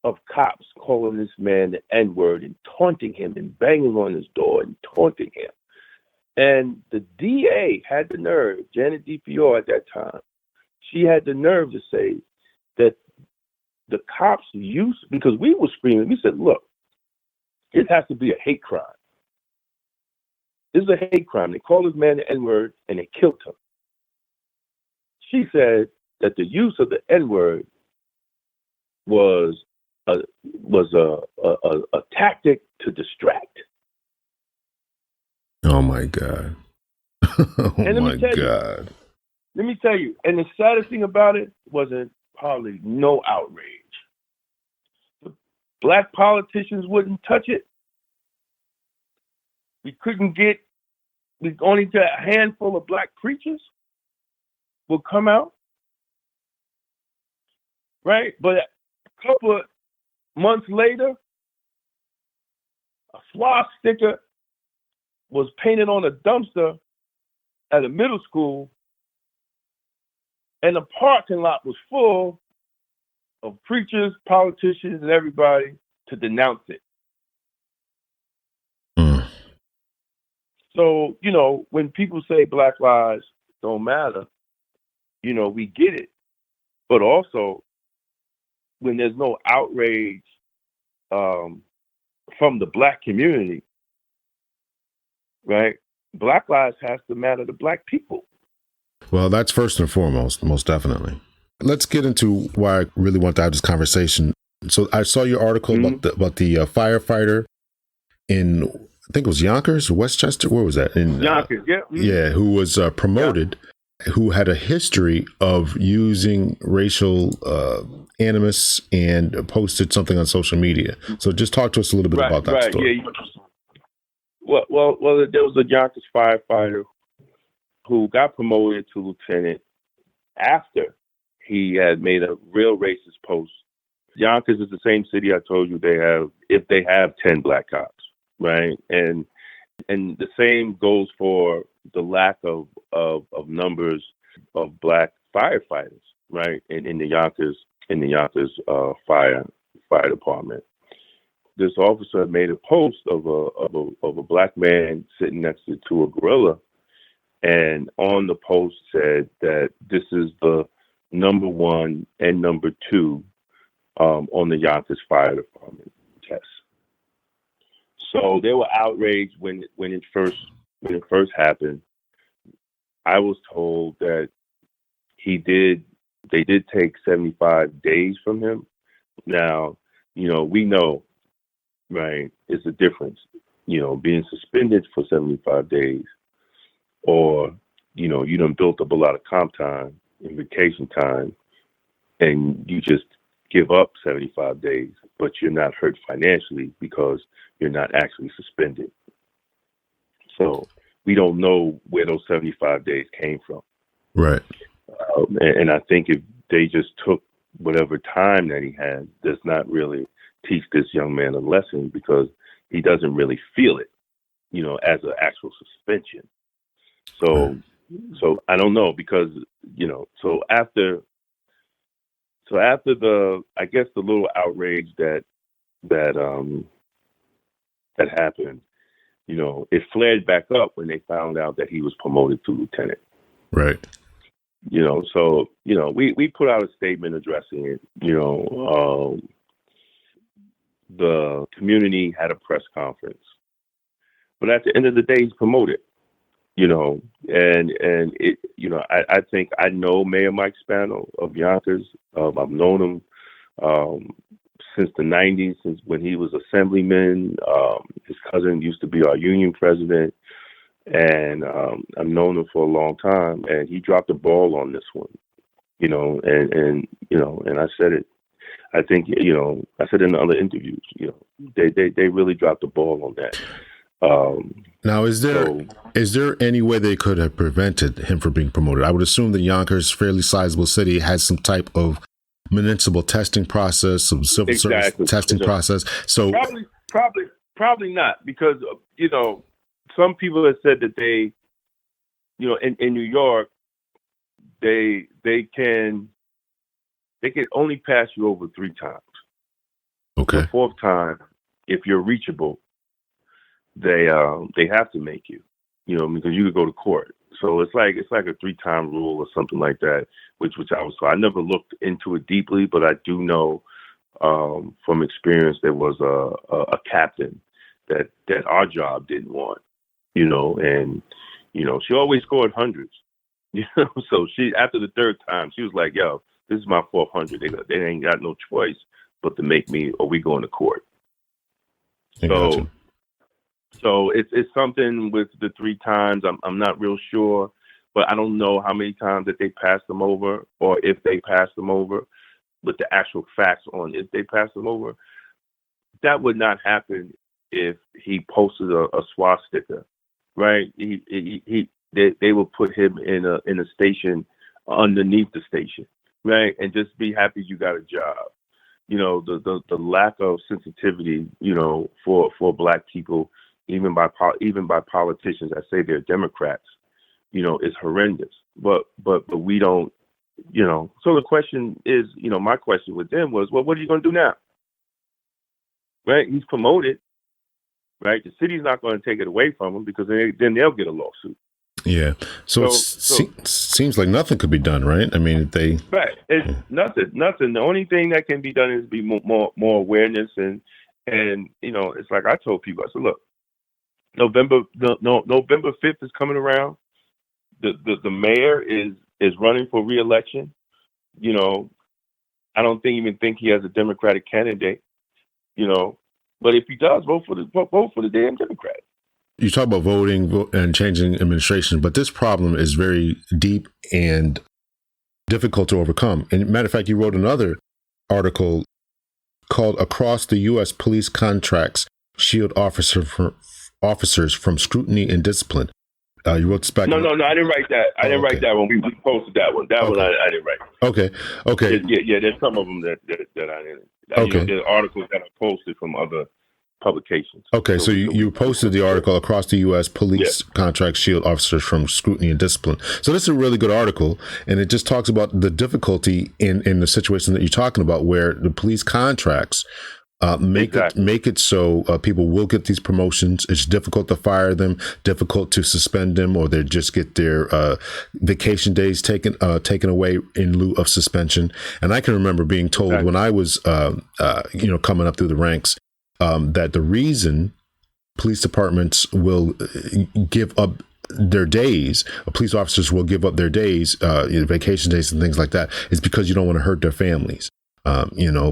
Speaker 2: of cops calling this man the N-word and taunting him and banging on his door and taunting him. And the DA had the nerve, Janet DiFiore at that time, she had the nerve to say that the cops used, because we were screaming, we said, look, it has to be a hate crime. This is a hate crime. They called this man the N-word and they killed him. She said that the use of the N-word was a tactic to distract.
Speaker 1: Oh my God.
Speaker 2: Let me tell you, and the saddest thing about it wasn't probably no outrage. The black politicians wouldn't touch it. We only a handful of black preachers will come out, right? But a couple of months later, a swastika was painted on a dumpster at a middle school, and the parking lot was full of preachers, politicians, and everybody to denounce it. So, you know, when people say Black lives don't matter, you know, we get it. But also, when there's no outrage from the Black community, right? Black lives has to matter to Black people.
Speaker 1: Well, that's first and foremost, most definitely. Let's get into why I really want to have this conversation. So I saw your article about the firefighter in, I think it was Yonkers, Westchester. Where was that? In
Speaker 2: Yonkers, yeah.
Speaker 1: Yeah, who was promoted, who had a history of using racial animus and posted something on social media. So just talk to us a little bit about that story.
Speaker 2: Yeah. Well, there was a Yonkers firefighter who got promoted to lieutenant after he had made a real racist post. Yonkers is the same city I told you they have 10 black cops, right? And the same goes for the lack of numbers of black firefighters, right? In the Yonkers fire department. This officer made a post of a black man sitting next to a gorilla, and on the post said that this is the number 1 and number 2 on the Yonkers Fire Department test. So they were outraged when it first happened. I was told that they did take 75 days from him. Now, you know, we know, right, it's a difference, you know, being suspended for 75 days, or, you know, you done built up a lot of comp time and vacation time, and you just give up 75 days, but you're not hurt financially because you're not actually suspended. So we don't know where those 75 days came from.
Speaker 1: Right.
Speaker 2: And I think if they just took whatever time that he had, does not really teach this young man a lesson, because he doesn't really feel it, you know, as an actual suspension. So So I don't know because, so after the, I guess the little outrage that happened, it flared back up when they found out that he was promoted to lieutenant.
Speaker 1: Right.
Speaker 2: So we put out a statement addressing it. The community had a press conference, but at the end of the day, he's promoted. And it, I think I know Mayor Mike Spano of Yonkers. I've known him since the 90s, since when he was assemblyman. His cousin used to be our union president, and I've known him for a long time. And he dropped the ball on this one, and I said it. I think I said in the other interviews, they really dropped the ball on that.
Speaker 1: Now, is there any way they could have prevented him from being promoted? I would assume that Yonkers, fairly sizable city, has some type of municipal testing process, some civil service testing process. So
Speaker 2: probably not, because some people have said that they, in New York, they can only pass you over 3 times.
Speaker 1: Okay.
Speaker 2: The 4th time, if you're reachable, they have to make you, because you could go to court. So it's like a 3-time rule or something like that, which I never looked into it deeply, but I do know from experience there was a captain that our job didn't want, and she always scored hundreds, So she, after the 3rd time, she was like, "Yo, this is my 400. They ain't got no choice but to make me, or we going to court." So it's something with the 3 times. I'm not real sure, but I don't know how many times that they passed them over, or if they passed them over, with the actual facts on if they passed them over. That would not happen if he posted a swastika, right? They would put him in a station underneath the station, right, and just be happy you got a job. The lack of sensitivity, for Black people, even by politicians that say they're Democrats, is horrendous. But we don't, So the question is, my question with them was, well, what are you going to do now? Right? He's promoted, right? The city's not going to take it away from him, because then they'll get a lawsuit.
Speaker 1: Yeah. So seems like nothing could be done, right? I mean,
Speaker 2: right. It's nothing. The only thing that can be done is be more awareness, and it's like I told people, I said, look, November 5th is coming around. The mayor is running for re-election. I don't even think he has a Democratic candidate. But if he does, vote for the damn Democrat.
Speaker 1: You talk about voting and changing administration, but this problem is very deep and difficult to overcome. And matter of fact, you wrote another article called "Across the U.S. Police Contracts Shield Officers from Scrutiny and Discipline." You wrote this back.
Speaker 2: No, I didn't write that. I didn't write that one. We posted that one. One I didn't write.
Speaker 1: Okay.
Speaker 2: Yeah. There's some of them that I didn't.
Speaker 1: Okay.
Speaker 2: There's articles that I posted from other publications.
Speaker 1: Okay, so you posted the article "Across the U.S. Police Contracts Shield Officers from Scrutiny and Discipline." So this is a really good article, and it just talks about the difficulty in the situation that you're talking about, where the police contracts make it so people will get these promotions. It's difficult to fire them, difficult to suspend them, or they just get their vacation days taken away in lieu of suspension. And I can remember being told when I was coming up through the ranks, that the reason police departments will give up their days, police officers will give up their days, vacation days and things like that, is because you don't want to hurt their families,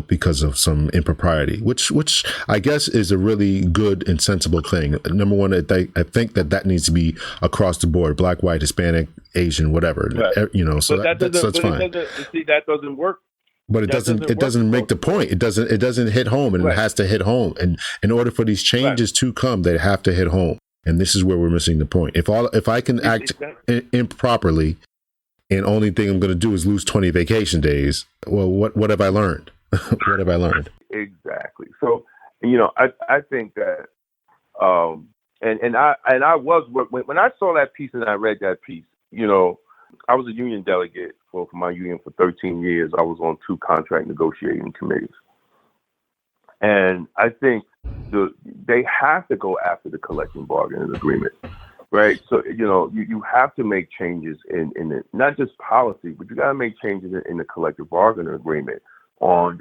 Speaker 1: because of some impropriety, which I guess is a really good and sensible thing. Number one, I think that needs to be across the board, Black, white, Hispanic, Asian, whatever, so that's fine.
Speaker 2: That doesn't work.
Speaker 1: But it doesn't make the point. It doesn't hit home, and it has to hit home. And in order for these changes to come, they have to hit home. And this is where we're missing the point. If I can act improperly, and only thing I'm going to do is lose 20 vacation days, well, what have I learned? What have I learned?
Speaker 2: Exactly. So, I think that, and I was, when I saw that piece and I read that piece, I was a union delegate for my union for 13 years. I was on 2 contract negotiating committees. And I think they have to go after the collective bargaining agreement, right? So, you have to make changes in it, not just policy, but you got to make changes in the collective bargaining agreement on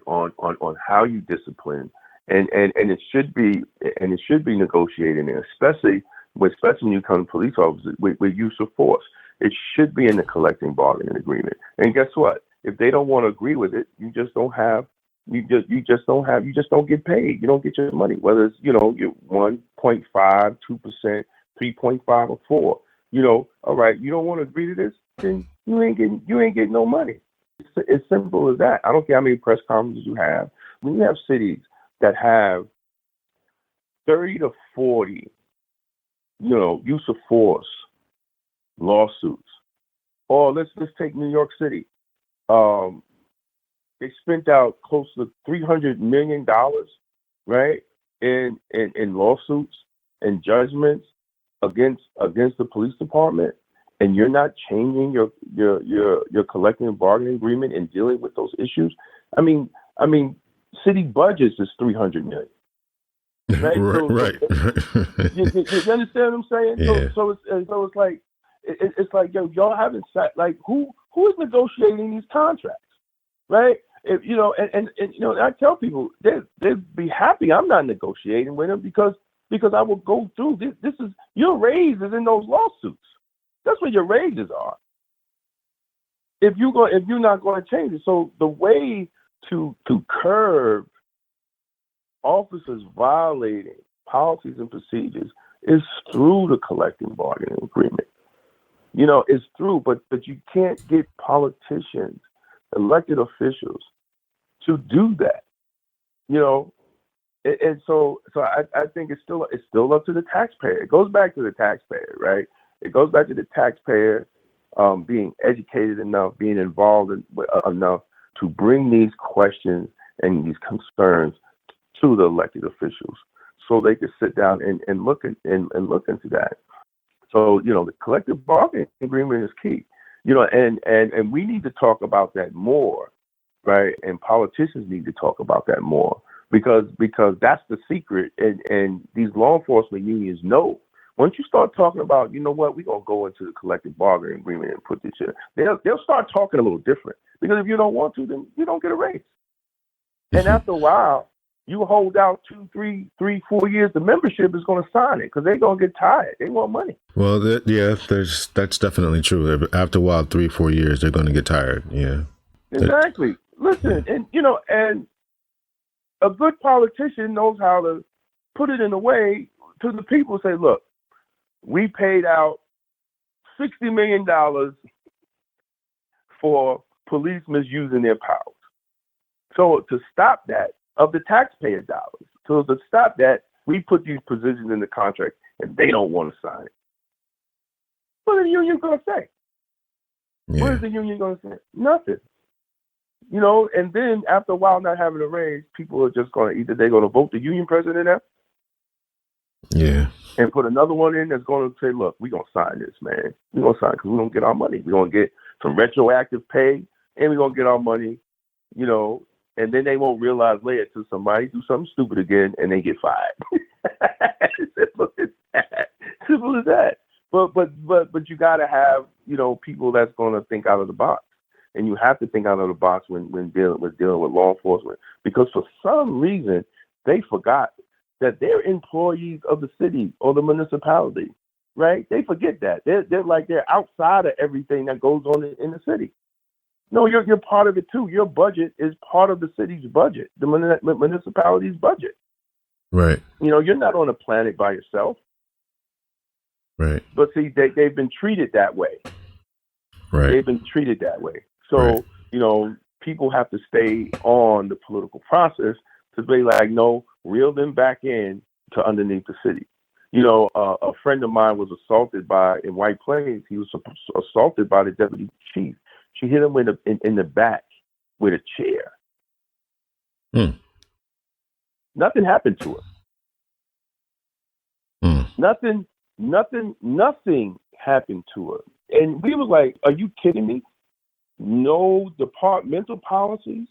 Speaker 2: how you discipline. And it should be negotiated, and especially when you come to police officers with use of force. It should be in the collective bargaining agreement. And guess what? If they don't want to agree with it, you just don't get paid. You don't get your money, whether it's, you're 1.5, 2%, 3.5 or 4. All right, you don't want to agree to this, then you ain't getting no money. It's as simple as that. I don't care how many press conferences you have. When you have cities that have 30 to 40, use of force lawsuits, or let's take New York City. They spent out close to $300 million, right, in lawsuits and judgments against the police department, and you're not changing your collective bargaining agreement and dealing with those issues. I mean, city budgets is $300 million. Right.
Speaker 1: Right.
Speaker 2: You understand what I'm saying?
Speaker 1: Yeah.
Speaker 2: So it's like y'all haven't sat, like, who is negotiating these contracts, right? If, and I tell people they'd be happy I'm not negotiating with them because I will go through this is your raise is in those lawsuits. That's where your raises are. If you're not going to change it, so the way to curb officers violating policies and procedures is through the collective bargaining agreement. It's through, but you can't get politicians, elected officials, to do that. And so I think it's still up to the taxpayer. It goes back to the taxpayer, right? It goes back to the taxpayer being educated enough, being involved enough to bring these questions and these concerns to the elected officials, so they could sit down and look into that. So the collective bargaining agreement is key. And we need to talk about that more, right? And politicians need to talk about that more because that's the secret. And these law enforcement unions know. Once you start talking about, we're gonna go into the collective bargaining agreement and put this in, they'll start talking a little different. Because if you don't want to, then you don't get a raise. And after a while, you hold out 2, 3, 4 years, the membership is going to sign it because they're going to get tired. They want money.
Speaker 1: Well, that's definitely true. After a while, 3, 4 years, they're going to get tired. Yeah.
Speaker 2: Exactly. Listen, and and a good politician knows how to put it in a way to the people. Say, look, we paid out $60 million for police misusing their powers. So to stop that, of the taxpayer dollars. So to stop that, we put these provisions in the contract, and they don't want to sign it. What are the union going to say?
Speaker 1: Yeah.
Speaker 2: What is the union going to say? Nothing. And then after a while not having a raise, people are just going to either they're going to vote the union president out.
Speaker 1: Yeah.
Speaker 2: And put another one in that's going to say, look, we're going to sign this, man. We're going to sign because we're going to get our money. We're going to get some retroactive pay, and we're going to get our money, and then they won't realize later till somebody do something stupid again and they get fired. Simple as that. But you got to have, people that's going to think out of the box. And you have to think out of the box when dealing with law enforcement, because for some reason they forgot that they're employees of the city or the municipality, right? They forget that. They're outside of everything that goes on in the city. No, you're part of it too. Your budget is part of the city's budget, the municipality's budget.
Speaker 1: Right.
Speaker 2: You're not on a planet by yourself.
Speaker 1: Right.
Speaker 2: But see, they've been treated that way.
Speaker 1: Right.
Speaker 2: They've been treated that way. So, right. People have to stay on the political process to be like, no, reel them back in to underneath the city. A friend of mine was assaulted in White Plains. He was assaulted by the deputy chief. She hit him in the back with a chair. Nothing happened to her. Nothing happened to her. And we was like, are you kidding me? No departmental policies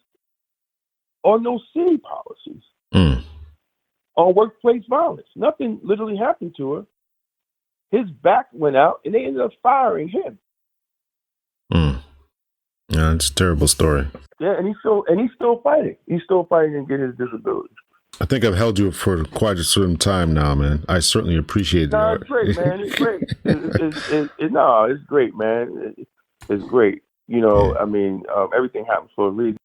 Speaker 2: or no city policies on workplace violence. Nothing literally happened to her. His back went out, and they ended up firing him.
Speaker 1: Yeah, it's a terrible story.
Speaker 2: Yeah, and he's still fighting. He's still fighting and getting his disability.
Speaker 1: I think I've held you for quite a certain time now, man. I certainly appreciate it.
Speaker 2: No, it's great, man. It's great. It's great, man. It's great. You know, I mean, everything happens for a reason.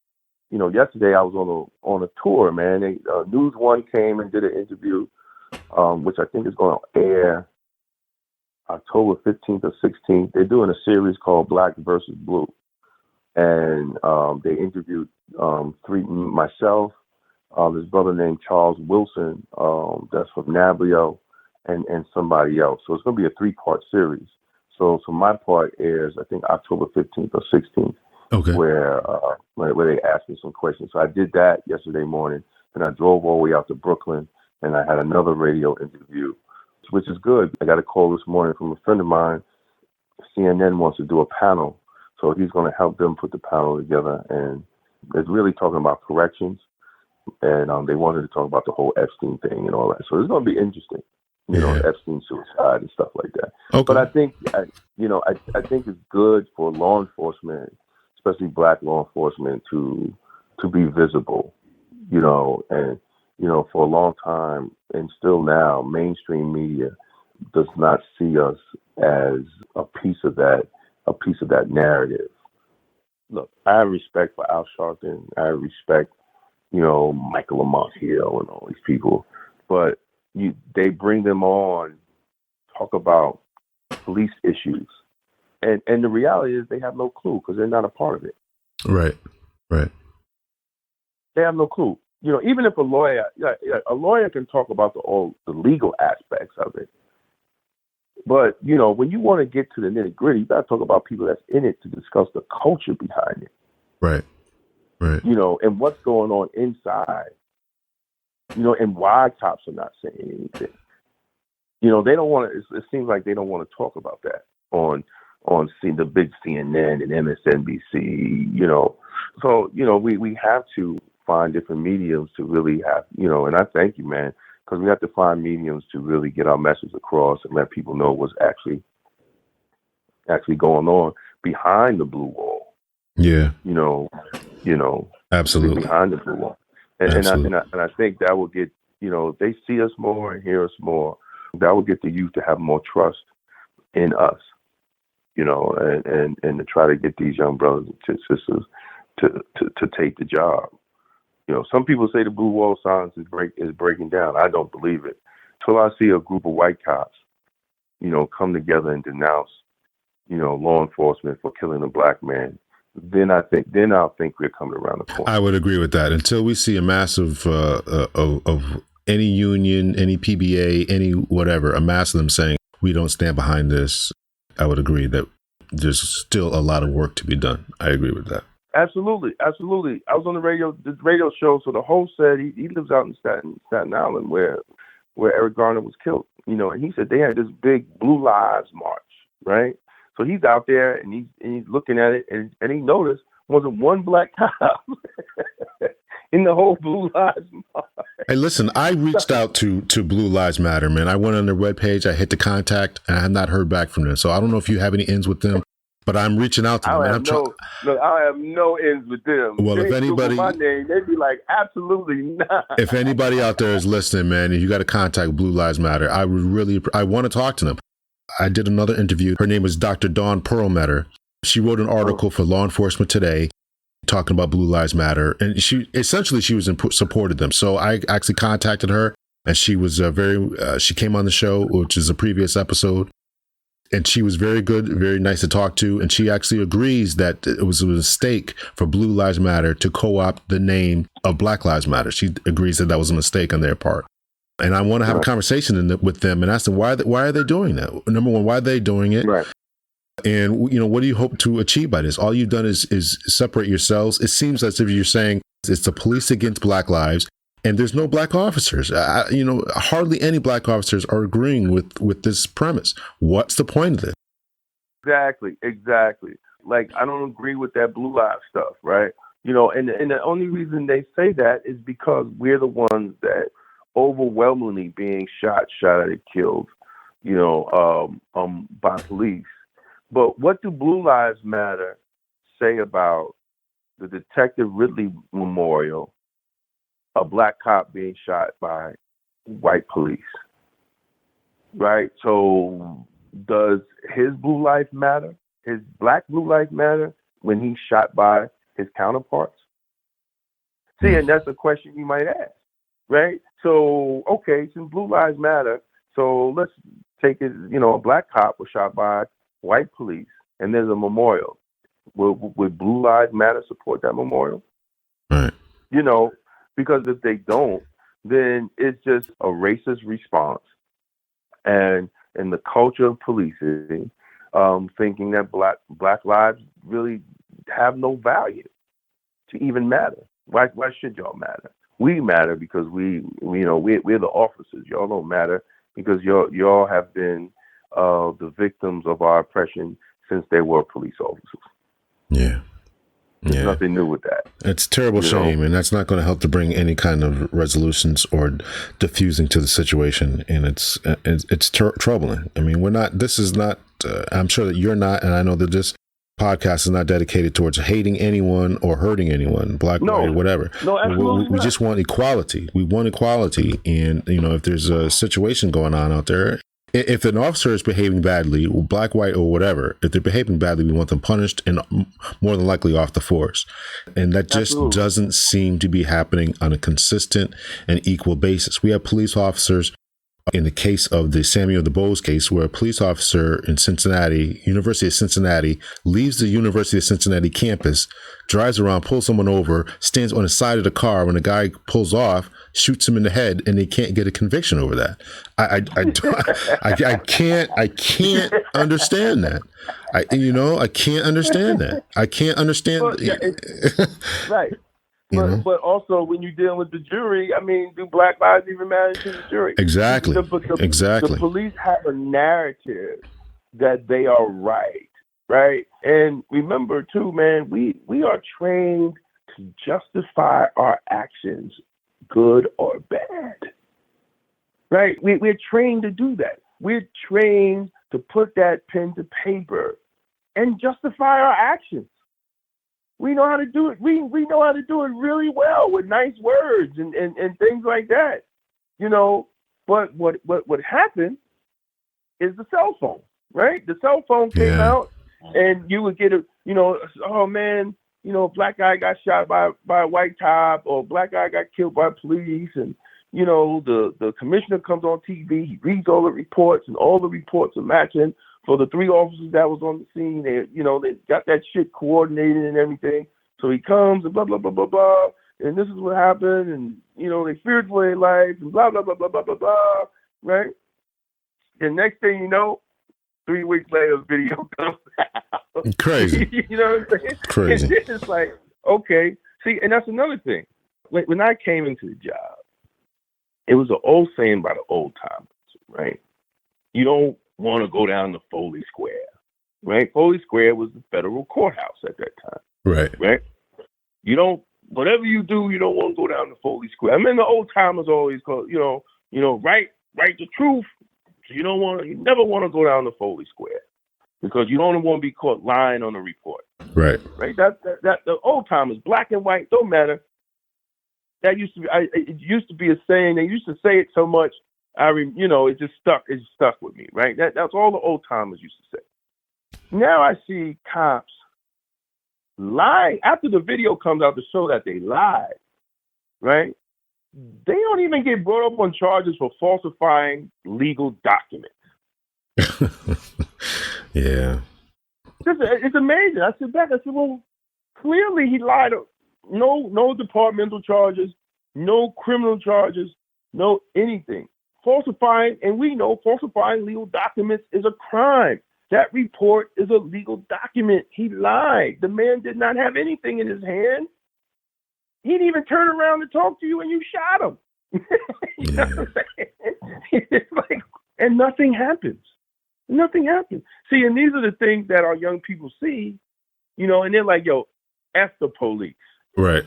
Speaker 2: You know, yesterday I was on a tour, man. News One came and did an interview, which I think is going to air October 15th or 16th. They're doing a series called Black versus Blue. And they interviewed myself, this brother named Charles Wilson, that's from Nablio, and somebody else. So it's going to be a 3-part series. So my part airs, I think, October 15th or 16th,
Speaker 1: okay,
Speaker 2: where they asked me some questions. So I did that yesterday morning, and I drove all the way out to Brooklyn, and I had another radio interview, which is good. I got a call this morning from a friend of mine. CNN wants to do a panel, so he's going to help them put the panel together, and it's really talking about corrections, and they wanted to talk about the whole Epstein thing and all that. So it's going to be interesting, you know, Epstein suicide and stuff like that.
Speaker 1: Okay.
Speaker 2: But I think, I think it's good for law enforcement, especially black law enforcement, to be visible, you know, and, you know, for a long time and still now, mainstream media does not see us as a piece of that narrative. Look, I have respect for Al Sharpton. I respect, you know, Michael Lamont Hill and all these people, but they bring them on, talk about police issues, and the reality is they have no clue because they're not a part of it.
Speaker 1: Right.
Speaker 2: They have no clue. You know, even if a lawyer can talk about all the legal aspects of it, but you know, when you want to get to the nitty gritty, you got to talk about people that's in it to discuss the culture behind it.
Speaker 1: Right.
Speaker 2: You know, and what's going on inside. You know, and why cops are not saying anything. You know, they don't want to. It seems like they don't want to talk about that on the big CNN and MSNBC. You know, so you know we have to find different mediums to really have, you know. And I thank you, man, because we have to find mediums to really get our message across and let people know what's actually going on behind the blue wall. Yeah. You know.
Speaker 1: Absolutely.
Speaker 2: Behind the blue wall. And I think that will get, you know, if they see us more and hear us more, that will get the youth to have more trust in us, you know, and to try to get these young brothers and sisters to take the job. You know, some people say the blue wall silence is breaking down. I don't believe it. Till I see a group of white cops, you know, come together and denounce, you know, law enforcement for killing a black man, then I'll think we're coming around the corner.
Speaker 1: I would agree with that. Until we see a massive of any union, any PBA, any whatever, a mass of them saying we don't stand behind this, I would agree that there's still a lot of work to be done. I agree with that.
Speaker 2: Absolutely. I was on the radio show. So the host said he lives out in Staten Island where Eric Garner was killed. You know, and he said they had this big Blue Lives March, right? So he's out there and he's looking at it and he noticed wasn't one black cop in the whole Blue Lives Matter.
Speaker 1: Hey, listen, I reached out to Blue Lives Matter, man. I went on their webpage, I hit the contact, and I have not heard back from them. So I don't know if you have any ins with them, but I'm reaching out to them.
Speaker 2: I have no ins with them.
Speaker 1: Well, if anybody,
Speaker 2: my name, they'd be like, absolutely not.
Speaker 1: If anybody out there is listening, man, you got to contact Blue Lives Matter. I want to talk to them. I did another interview. Her name is Dr. Dawn Perlmutter. She wrote an article for Law Enforcement Today talking about Blue Lives Matter. And she supported them. So I actually contacted her and she was she came on the show, which is a previous episode. And she was very good, very nice to talk to. And she actually agrees that it was a mistake for Blue Lives Matter to co-opt the name of Black Lives Matter. She agrees that was a mistake on their part. And I want to have a conversation with them and ask them why are they doing that? Number one, why are they doing it?
Speaker 2: Right.
Speaker 1: And, you know, what do you hope to achieve by this? All you've done is separate yourselves. It seems as if you're saying it's the police against black lives and there's no black officers. You know, hardly any black officers are agreeing with this premise. What's the point of this?
Speaker 2: Exactly. Like, I don't agree with that Blue Lives stuff, right? And the only reason they say that is because we're the ones that overwhelmingly being shot and killed, by police. But what do Blue Lives Matter say about the Detective Ridley Memorial, a black cop being shot by white police? Right? So does his blue life matter? His black blue life matter when he's shot by his counterparts? See, and that's a question you might ask, right? So, okay, since blue lives matter, so let's take it, a black cop was shot by white police and there's a memorial. Would Blue Lives Matter support that memorial?
Speaker 1: Right.
Speaker 2: Because if they don't, then it's just a racist response. And in the culture of policing, thinking that black lives really have no value to even matter. Why should y'all matter? We matter because we're the officers. Y'all don't matter because y'all have been the victims of our oppression since they were police officers.
Speaker 1: Yeah.
Speaker 2: There's nothing new with that.
Speaker 1: It's a terrible shame, and that's not going to help to bring any kind of resolutions or diffusing to the situation. And it's troubling. I mean, this is not, I'm sure that you're not, and I know that this podcast is not dedicated towards hating anyone or hurting anyone, black, white, whatever.
Speaker 2: No, absolutely
Speaker 1: we just want equality. We want equality. And, if there's a situation going on out there, if an officer is behaving badly, black, white, or whatever, if they're behaving badly, we want them punished and more than likely off the force. And that just doesn't seem to be happening on a consistent and equal basis. We have police officers in the case of the Samuel DuBose case, where a police officer in Cincinnati, University of Cincinnati, leaves the University of Cincinnati campus, drives around, pulls someone over, stands on the side of the car when the guy pulls off, shoots him in the head, and they can't get a conviction over that. I can't understand that. I can't understand that. I can't understand.
Speaker 2: Right. But also, when you're dealing with the jury, I mean, do black lives even matter to the jury?
Speaker 1: Exactly. Exactly.
Speaker 2: The police have a narrative that they are right? And remember, too, man, we are trained to justify our actions, good or bad. Right? We're trained to do that. We're trained to put that pen to paper and justify our actions. We know how to do it. We know how to do it really well with nice words and things like that, But what happened is the cell phone, right? The cell phone came out, and you would get oh man, black guy got shot by a white cop, or black guy got killed by police, and the commissioner comes on TV, he reads all the reports, and all the reports are matching. For the 3 officers that was on the scene, they got that shit coordinated and everything. So he comes and blah, blah, blah, blah, blah. And this is what happened. And, they feared for their life and blah, blah, blah, blah, blah, blah, blah. Right? And next thing you know, 3 weeks later, the video comes out.
Speaker 1: Crazy.
Speaker 2: You know what I'm saying?
Speaker 1: Crazy.
Speaker 2: And it's like, okay. See, and that's another thing. When I came into the job, it was an old saying by the old timers, right? You don't want to go down to Foley Square, right? Foley Square was the federal courthouse at that time. Right? Whatever you do, you don't want to go down to Foley Square. I mean, the old timers always call, write the truth. You never want to go down to Foley Square because you don't want to be caught lying on the report. Right? That the old timers, black and white, don't matter. That used to be, it used to be a saying. They used to say it so much. It just stuck. It stuck with me, right? That's all the old timers used to say. Now I see cops lie after the video comes out to show that they lied, right? They don't even get brought up on charges for falsifying legal documents.
Speaker 1: Yeah,
Speaker 2: it's amazing. I sit back. I said, well, clearly he lied. No departmental charges, no criminal charges, no anything. Falsifying, and we know falsifying legal documents is a crime. That report is a legal document. He lied. The man did not have anything in his hand. He didn't even turn around to talk to you, and you shot him. You know what I'm saying? It's like, and nothing happens. Nothing happens. See, and these are the things that our young people see, and they're like, yo, F the police.
Speaker 1: Right.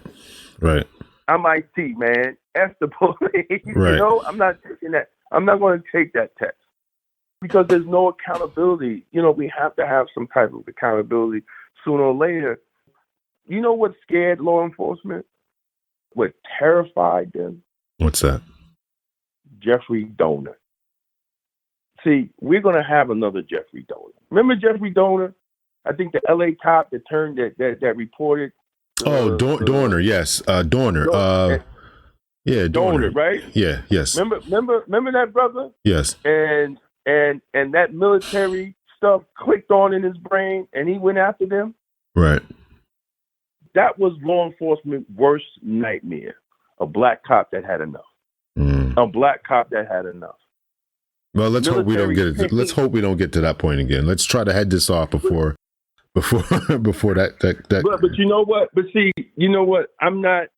Speaker 2: I'm IT, man. F the police.
Speaker 1: Right.
Speaker 2: I'm not taking that. I'm not going to take that test because there's no accountability. We have to have some type of accountability sooner or later. You know what scared law enforcement? What terrified them?
Speaker 1: What's that?
Speaker 2: Jeffrey Dahmer. See, we're going to have another Jeffrey Dahmer. Remember Jeffrey Dahmer? I think the LA cop that reported.
Speaker 1: Dorner, yes. Dorner. Yeah, Dorner.
Speaker 2: Right?
Speaker 1: Yeah, yes.
Speaker 2: Remember that brother?
Speaker 1: Yes.
Speaker 2: And that military stuff clicked on in his brain and he went after them.
Speaker 1: Right.
Speaker 2: That was law enforcement's worst nightmare. A black cop that had enough. A black cop that had enough.
Speaker 1: Well, let's hope we don't get it. Let's hope we don't get to that point again. Let's try to head this off before that.
Speaker 2: But you know what? But see, you know what? I'm not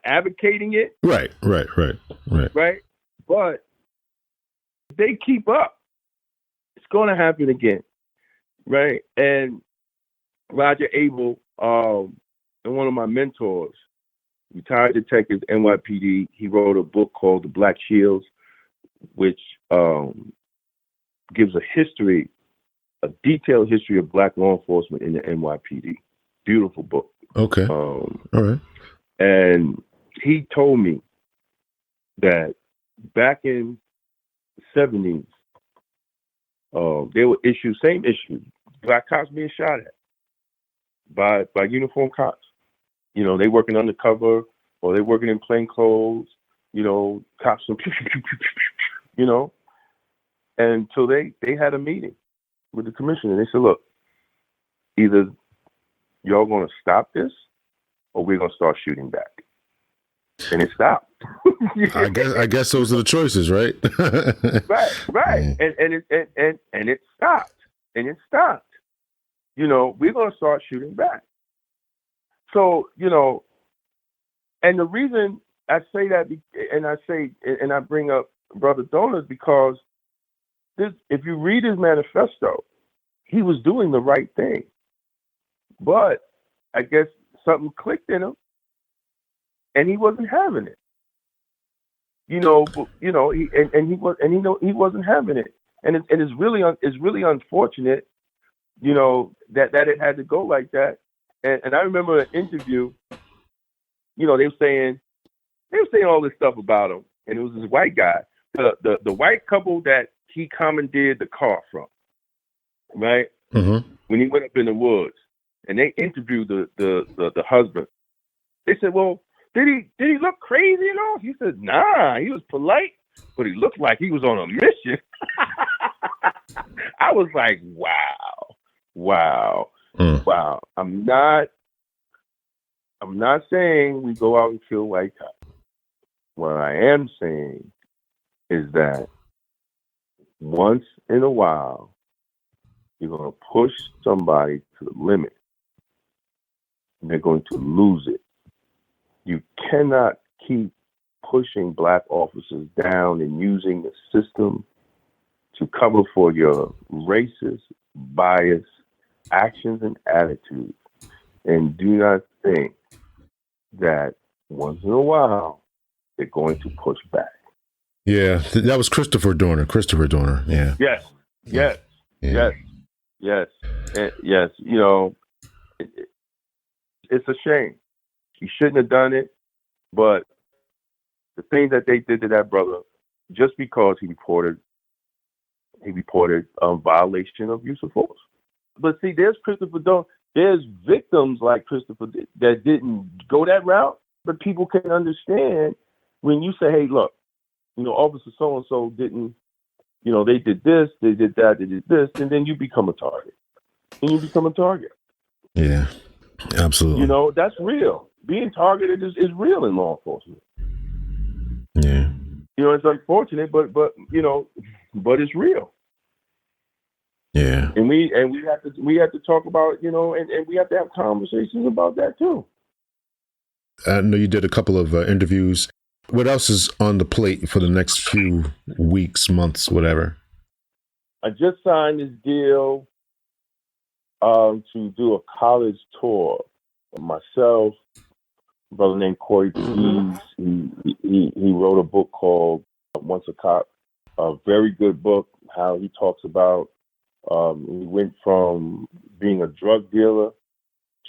Speaker 2: advocating it.
Speaker 1: Right.
Speaker 2: Right. But if they keep up, it's going to happen again. Right. And Roger Abel, one of my mentors, retired detective, NYPD, he wrote a book called The Black Shields, which gives a detailed history of black law enforcement in the NYPD. Beautiful book.
Speaker 1: Okay. All right.
Speaker 2: And he told me that back in the 70s, there were same issues, black cops being shot at by uniformed cops. They working undercover or they working in plain clothes, cops, and so they had a meeting with the commissioner. They said, look, either y'all going to stop this or we're going to start shooting back. And it stopped.
Speaker 1: I guess those are the choices, right?
Speaker 2: Right. And it stopped. And it stopped. We're going to start shooting back. So, and the reason I say that, and I bring up Brother Dahmer, is because if you read his manifesto, he was doing the right thing. But I guess something clicked in him and he wasn't having it. He wasn't having it. And it's really unfortunate, that it had to go like that. And I remember an interview, they were saying all this stuff about him, and it was this white guy, the white couple that he commandeered the car from, right?
Speaker 1: Mm-hmm.
Speaker 2: When he went up in the woods, and they interviewed the husband. They said, "Well, did he look crazy and all?" He said, "Nah, he was polite, but he looked like he was on a mission." I was like, wow. I'm not saying we go out and kill white cops. What I am saying is that once in a while, you're going to push somebody to the limit, and they're going to lose it. You cannot keep pushing black officers down and using the system to cover for your racist, bias, actions and attitudes, and do not think that once in a while they're going to push back.
Speaker 1: Yeah, that was Christopher Dorner. Yeah.
Speaker 2: Yes. It's a shame. He shouldn't have done it, but the thing that they did to that brother, just because he reported violation of use of force. But see, there's Christopher Dorner. There's victims like Christopher that didn't go that route, but people can understand when you say, hey, look, Officer so-and-so didn't, they did this, they did that, they did this, and then you become a target.
Speaker 1: Yeah, absolutely.
Speaker 2: That's real. Being targeted is real in law enforcement.
Speaker 1: Yeah.
Speaker 2: It's unfortunate, but it's real.
Speaker 1: Yeah.
Speaker 2: And we have to talk about, and we have to have conversations about that too.
Speaker 1: I know you did a couple of interviews. What else is on the plate for the next few weeks, months, whatever?
Speaker 2: I just signed this deal to do a college tour. Myself, a brother named Corey Pease, he wrote a book called Once a Cop, a very good book. How he talks about he went from being a drug dealer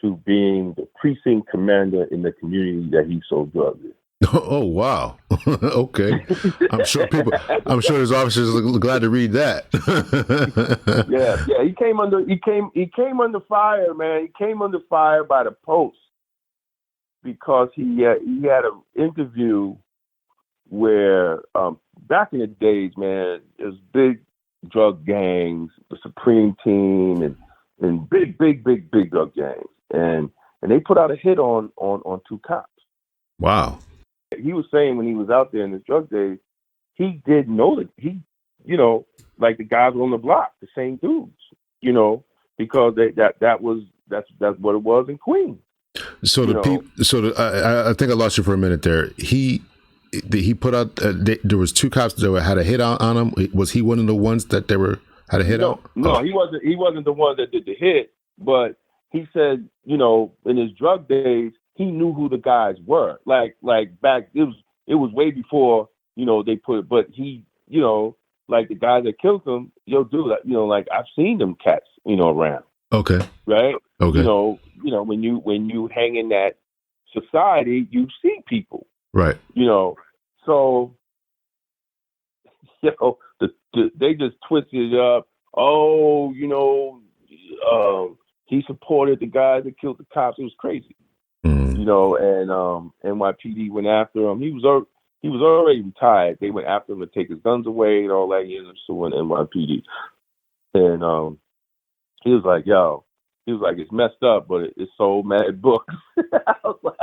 Speaker 2: to being the precinct commander in the community that he sold drugs in.
Speaker 1: Oh wow! Okay, I'm sure his officers are glad to read that.
Speaker 2: yeah. He came under fire, man. He came under fire by the Post because he had an interview where back in the days, man, it was big drug gangs, the Supreme Team, and big drug gangs, and they put out a hit on two cops.
Speaker 1: Wow.
Speaker 2: He was saying when he was out there in his drug days, he didn't know that like the guys on the block, the same dudes, because that's what it was in Queens.
Speaker 1: So I think I lost you for a minute there. He put out there was two cops that had a hit on him. Was he one of the ones that had a hit on?
Speaker 2: No, he wasn't. He wasn't the one that did the hit. But he said, in his drug days, he knew who the guys were. Like back, it was way before they put it. But he, like the guys that killed him, dude, like I've seen them cats, around.
Speaker 1: Okay.
Speaker 2: Right.
Speaker 1: Okay.
Speaker 2: When you hang in that society, you see people.
Speaker 1: Right.
Speaker 2: So they just twisted it up. Oh, he supported the guys that killed the cops. It was crazy. And NYPD went after him. He was already retired. They went after him to take his guns away and all that. He ended up suing NYPD. And he was like, it's messed up, but it sold mad books.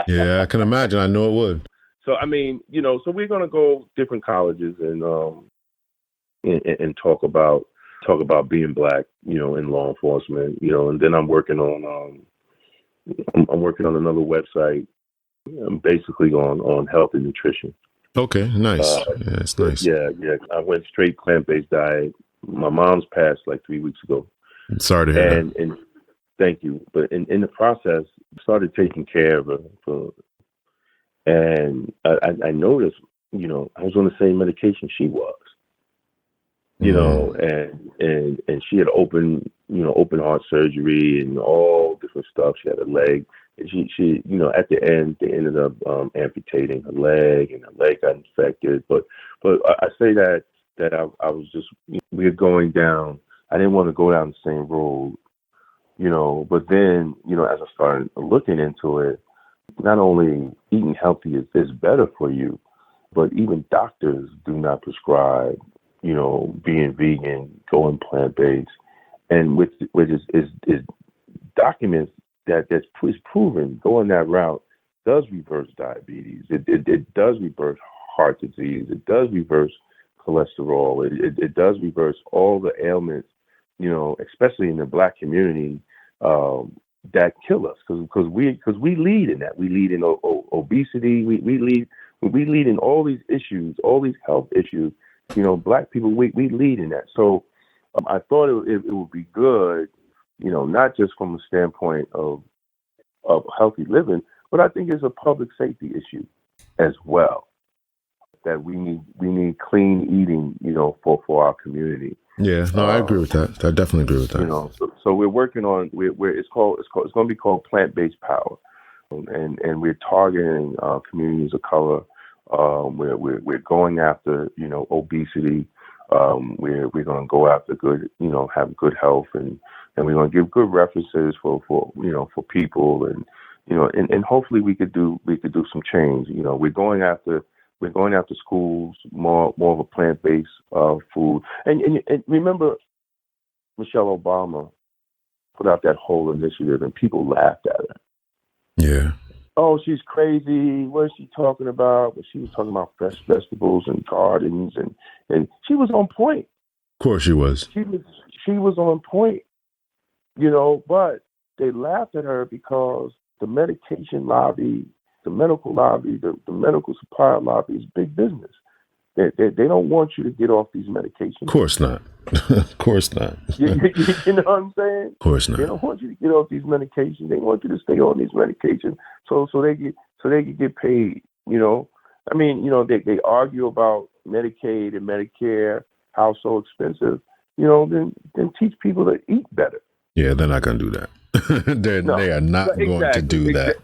Speaker 1: Yeah, I can imagine. I know it would.
Speaker 2: So I mean, so we're gonna go different colleges and talk about being black, in law enforcement, and then I'm working on another website, basically on health and nutrition.
Speaker 1: Okay, nice. Yeah, it's nice.
Speaker 2: Yeah. I went straight plant-based diet. My mom's passed like 3 weeks ago.
Speaker 1: Sorry to hear that.
Speaker 2: And thank you. But in the process, I started taking care of her. And I noticed, I was on the same medication she was. And she had open heart surgery and all different stuff. She had a leg, and she at the end they ended up amputating her leg, and her leg got infected. But I say that I was just, we were going down. I didn't want to go down the same road, But then as I started looking into it, not only eating healthy is better for you, but even doctors do not prescribe being vegan, going plant-based, and which is documents that's proven going that route does reverse diabetes. It does reverse heart disease. It does reverse cholesterol. It does reverse all the ailments, especially in the Black community, that kill us because we lead in that. We lead in obesity. We lead in all these issues, all these health issues. Black people, we lead in that. So I thought it would be good, not just from a standpoint of healthy living, but I think it's a public safety issue as well. That we need clean eating, for our community.
Speaker 1: Yeah, no, I agree with that. I definitely agree with that.
Speaker 2: So we're working on it's going to be called Plant-Based Power, and we're targeting communities of color. We're going after obesity. We're going to go after good have good health, and we're going to give good references for people, and hopefully we could do some change. We're going after schools, more of a plant-based food. And remember, Michelle Obama put out that whole initiative, and people laughed at her.
Speaker 1: Yeah.
Speaker 2: Oh, she's crazy. What is she talking about? But she was talking about fresh vegetables and gardens, and she was on point.
Speaker 1: Of course she was.
Speaker 2: She was on point, but they laughed at her because the medication lobby, the medical lobby, the medical supply lobby is big business. They don't want you to get off these medications.
Speaker 1: Of course not. Of course not.
Speaker 2: You know what I'm saying?
Speaker 1: Of course not.
Speaker 2: They don't want you to get off these medications. They want you to stay on these medications so they can get paid. You know, I mean, you know, they argue about Medicaid and Medicare, how so expensive. You know, then teach people to eat better.
Speaker 1: Yeah, they're not going to do that. They are not going to do that.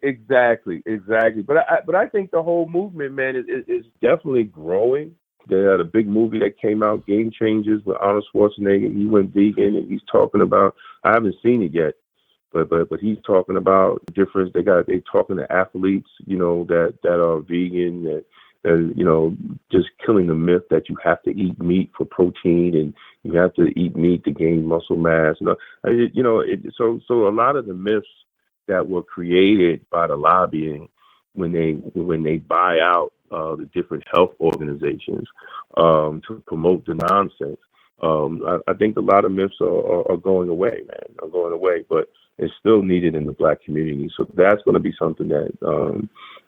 Speaker 2: Exactly. But I think the whole movement, man, is definitely growing. They had a big movie that came out, Game Changers, with Arnold Schwarzenegger. He went vegan, and he's talking about. I haven't seen it yet, but he's talking about the difference. They talking to athletes, you know, that are vegan, that you know, just killing the myth that you have to eat meat for protein and you have to eat meat to gain muscle mass. So a lot of the myths that were created by the lobbying when they buy out the different health organizations to promote the nonsense. I think a lot of myths are going away, man. Are going away, but it's still needed in the Black community. So that's going to be something that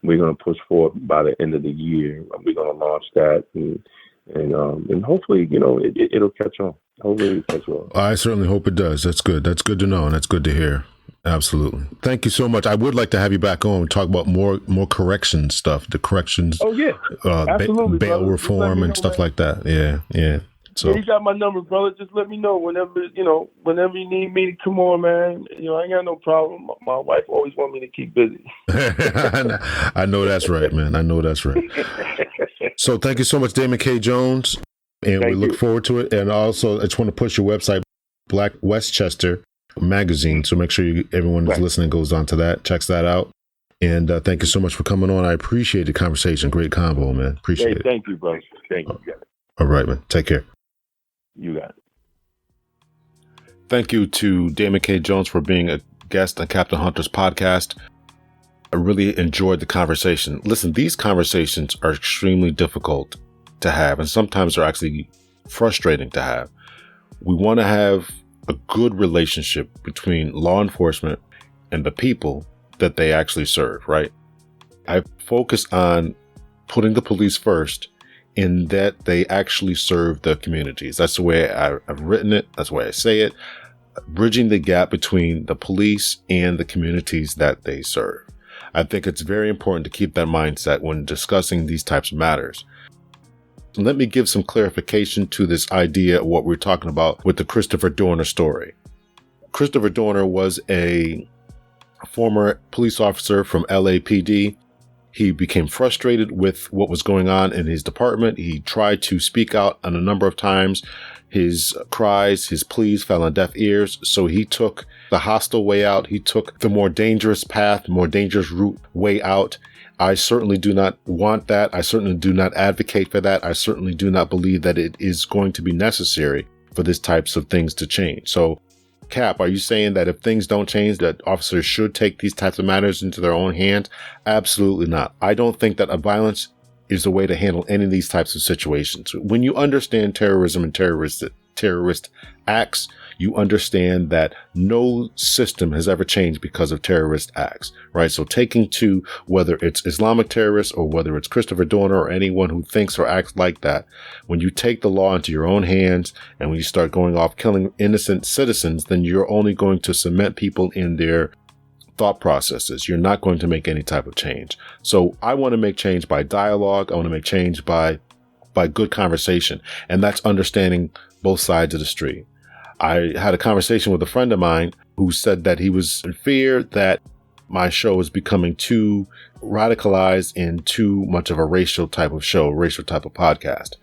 Speaker 2: we're going to push forward by the end of the year. We're going to launch that, and hopefully, you know, it'll catch on. Hopefully, it'll catch on.
Speaker 1: I certainly hope it does. That's good. That's good to know, and that's good to hear. Absolutely. Thank you so much. I would like to have you back on and talk about more correction stuff, the corrections.
Speaker 2: Oh yeah, absolutely.
Speaker 1: Bail reform and stuff like that. Yeah. So
Speaker 2: you got my number, brother. Just let me know whenever you need me to come on, man. You know, I ain't got no problem. My wife always want me to keep busy.
Speaker 1: I know that's right, man. I know that's right. So thank you so much, Damon K. Jones, and we look forward to it. And also, I just want to push your website, Black Westchester Magazine. So make sure everyone that's listening goes on to that, checks that out. And thank you so much for coming on. I appreciate the conversation. Great convo, man. Appreciate it.
Speaker 2: Thank you, brother. Thank you.
Speaker 1: All right, man. Take care.
Speaker 2: You got it.
Speaker 1: Thank you to Damon K. Jones for being a guest on Captain Hunter's podcast. I really enjoyed the conversation. Listen, these conversations are extremely difficult to have, and sometimes they're actually frustrating to have. We want to have a good relationship between law enforcement and the people that they actually serve, right? I focus on putting the police first in that they actually serve the communities. That's the way I've written it. That's the way I say it. Bridging the gap between the police and the communities that they serve. I think it's very important to keep that mindset when discussing these types of matters. Let me give some clarification to this idea of what we're talking about with the Christopher Dorner story. Christopher Dorner was a former police officer from LAPD. He became frustrated with what was going on in his department. He tried to speak out on a number of times. His cries, his pleas fell on deaf ears. So he took the hostile way out. He took the more dangerous path, more dangerous route way out. I certainly do not want that. I certainly do not advocate for that. I certainly do not believe that it is going to be necessary for these types of things to change. So, Cap, are you saying that if things don't change, that officers should take these types of matters into their own hands? Absolutely not. I don't think that violence is the way to handle any of these types of situations. When you understand terrorism and terrorist acts, you understand that no system has ever changed because of terrorist acts, right? So taking to whether it's Islamic terrorists or whether it's Christopher Dorner or anyone who thinks or acts like that, when you take the law into your own hands and when you start going off killing innocent citizens, then you're only going to cement people in their thought processes. You're not going to make any type of change. So I want to make change by dialogue. I want to make change by good conversation. And that's understanding both sides of the street. I had a conversation with a friend of mine who said that he was in fear that my show is becoming too radicalized and too much of a racial type of show, racial type of podcast.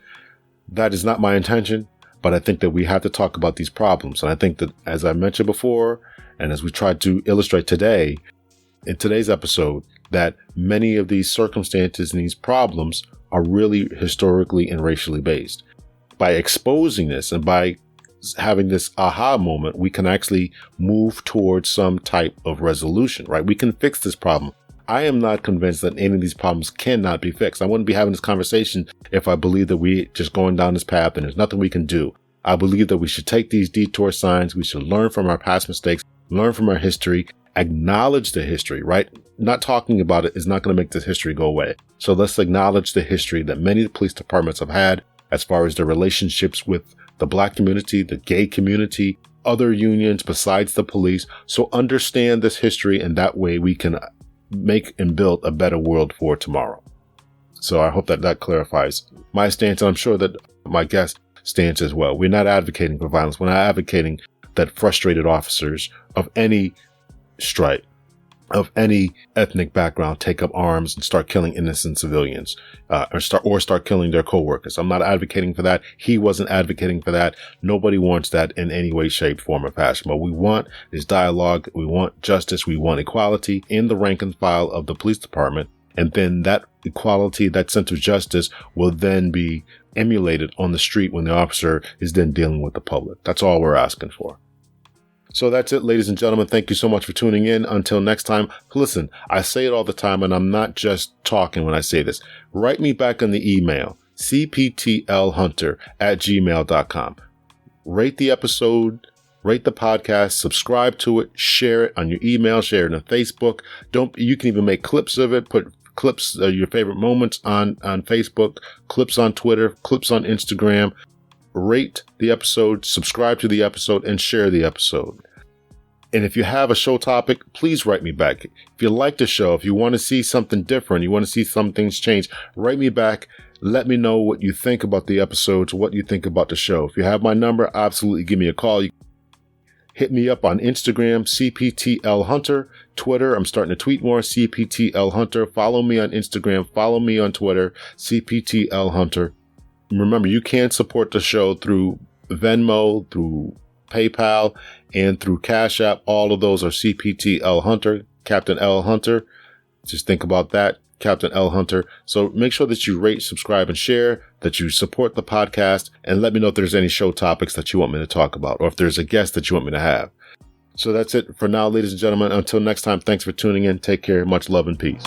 Speaker 1: That is not my intention, but I think that we have to talk about these problems. And I think that, as I mentioned before, and as we tried to illustrate today, in today's episode, that many of these circumstances and these problems are really historically and racially based. By exposing this and by having this aha moment, we can actually move towards some type of resolution, right? We can fix this problem. I am not convinced that any of these problems cannot be fixed. I wouldn't be having this conversation if I believe that we just going down this path and there's nothing we can do. I believe that we should take these detour signs. We should learn from our past mistakes, learn from our history, acknowledge the history, right? Not talking about it is not going to make this history go away. So let's acknowledge the history that many police departments have had as far as their relationships with the Black community, the gay community, other unions besides the police. So understand this history, and that way we can make and build a better world for tomorrow. So I hope that clarifies my stance, and I'm sure that my guest stance as well. We're not advocating for violence. We're not advocating that frustrated officers of any stripe, of any ethnic background, take up arms and start killing innocent civilians, or start killing their coworkers. I'm not advocating for that. He wasn't advocating for that. Nobody wants that in any way, shape, form, or fashion. What we want is dialogue. We want justice. We want equality in the rank and file of the police department. And then that equality, that sense of justice will then be emulated on the street when the officer is then dealing with the public. That's all we're asking for. So that's it, ladies and gentlemen. Thank you so much for tuning in. Until next time, listen, I say it all the time, and I'm not just talking when I say this. Write me back on the email, cptlhunter@gmail.com. Rate the episode, rate the podcast, subscribe to it, share it on your email, share it on Facebook. You can even make clips of it, put clips of your favorite moments on Facebook, clips on Twitter, clips on Instagram. Rate the episode, subscribe to the episode, and share the episode. And if you have a show topic, please write me back. If you like the show, if you want to see something different, you want to see some things change, write me back. Let me know what you think about the episodes, what you think about the show. If you have my number, absolutely give me a call. Hit me up on Instagram, CPTLHunter. Twitter, I'm starting to tweet more, CPTLHunter. Follow me on Instagram. Follow me on Twitter, CPTLHunter. Remember, you can support the show through Venmo, through PayPal, and through Cash App. All of those are CPTL Hunter, Captain L Hunter. Just think about that, Captain L Hunter. So make sure that you rate, subscribe, and share, that you support the podcast, and let me know if there's any show topics that you want me to talk about, or if there's a guest that you want me to have. So that's it for now, ladies and gentlemen. Until next time, thanks for tuning in. Take care. Much love and peace.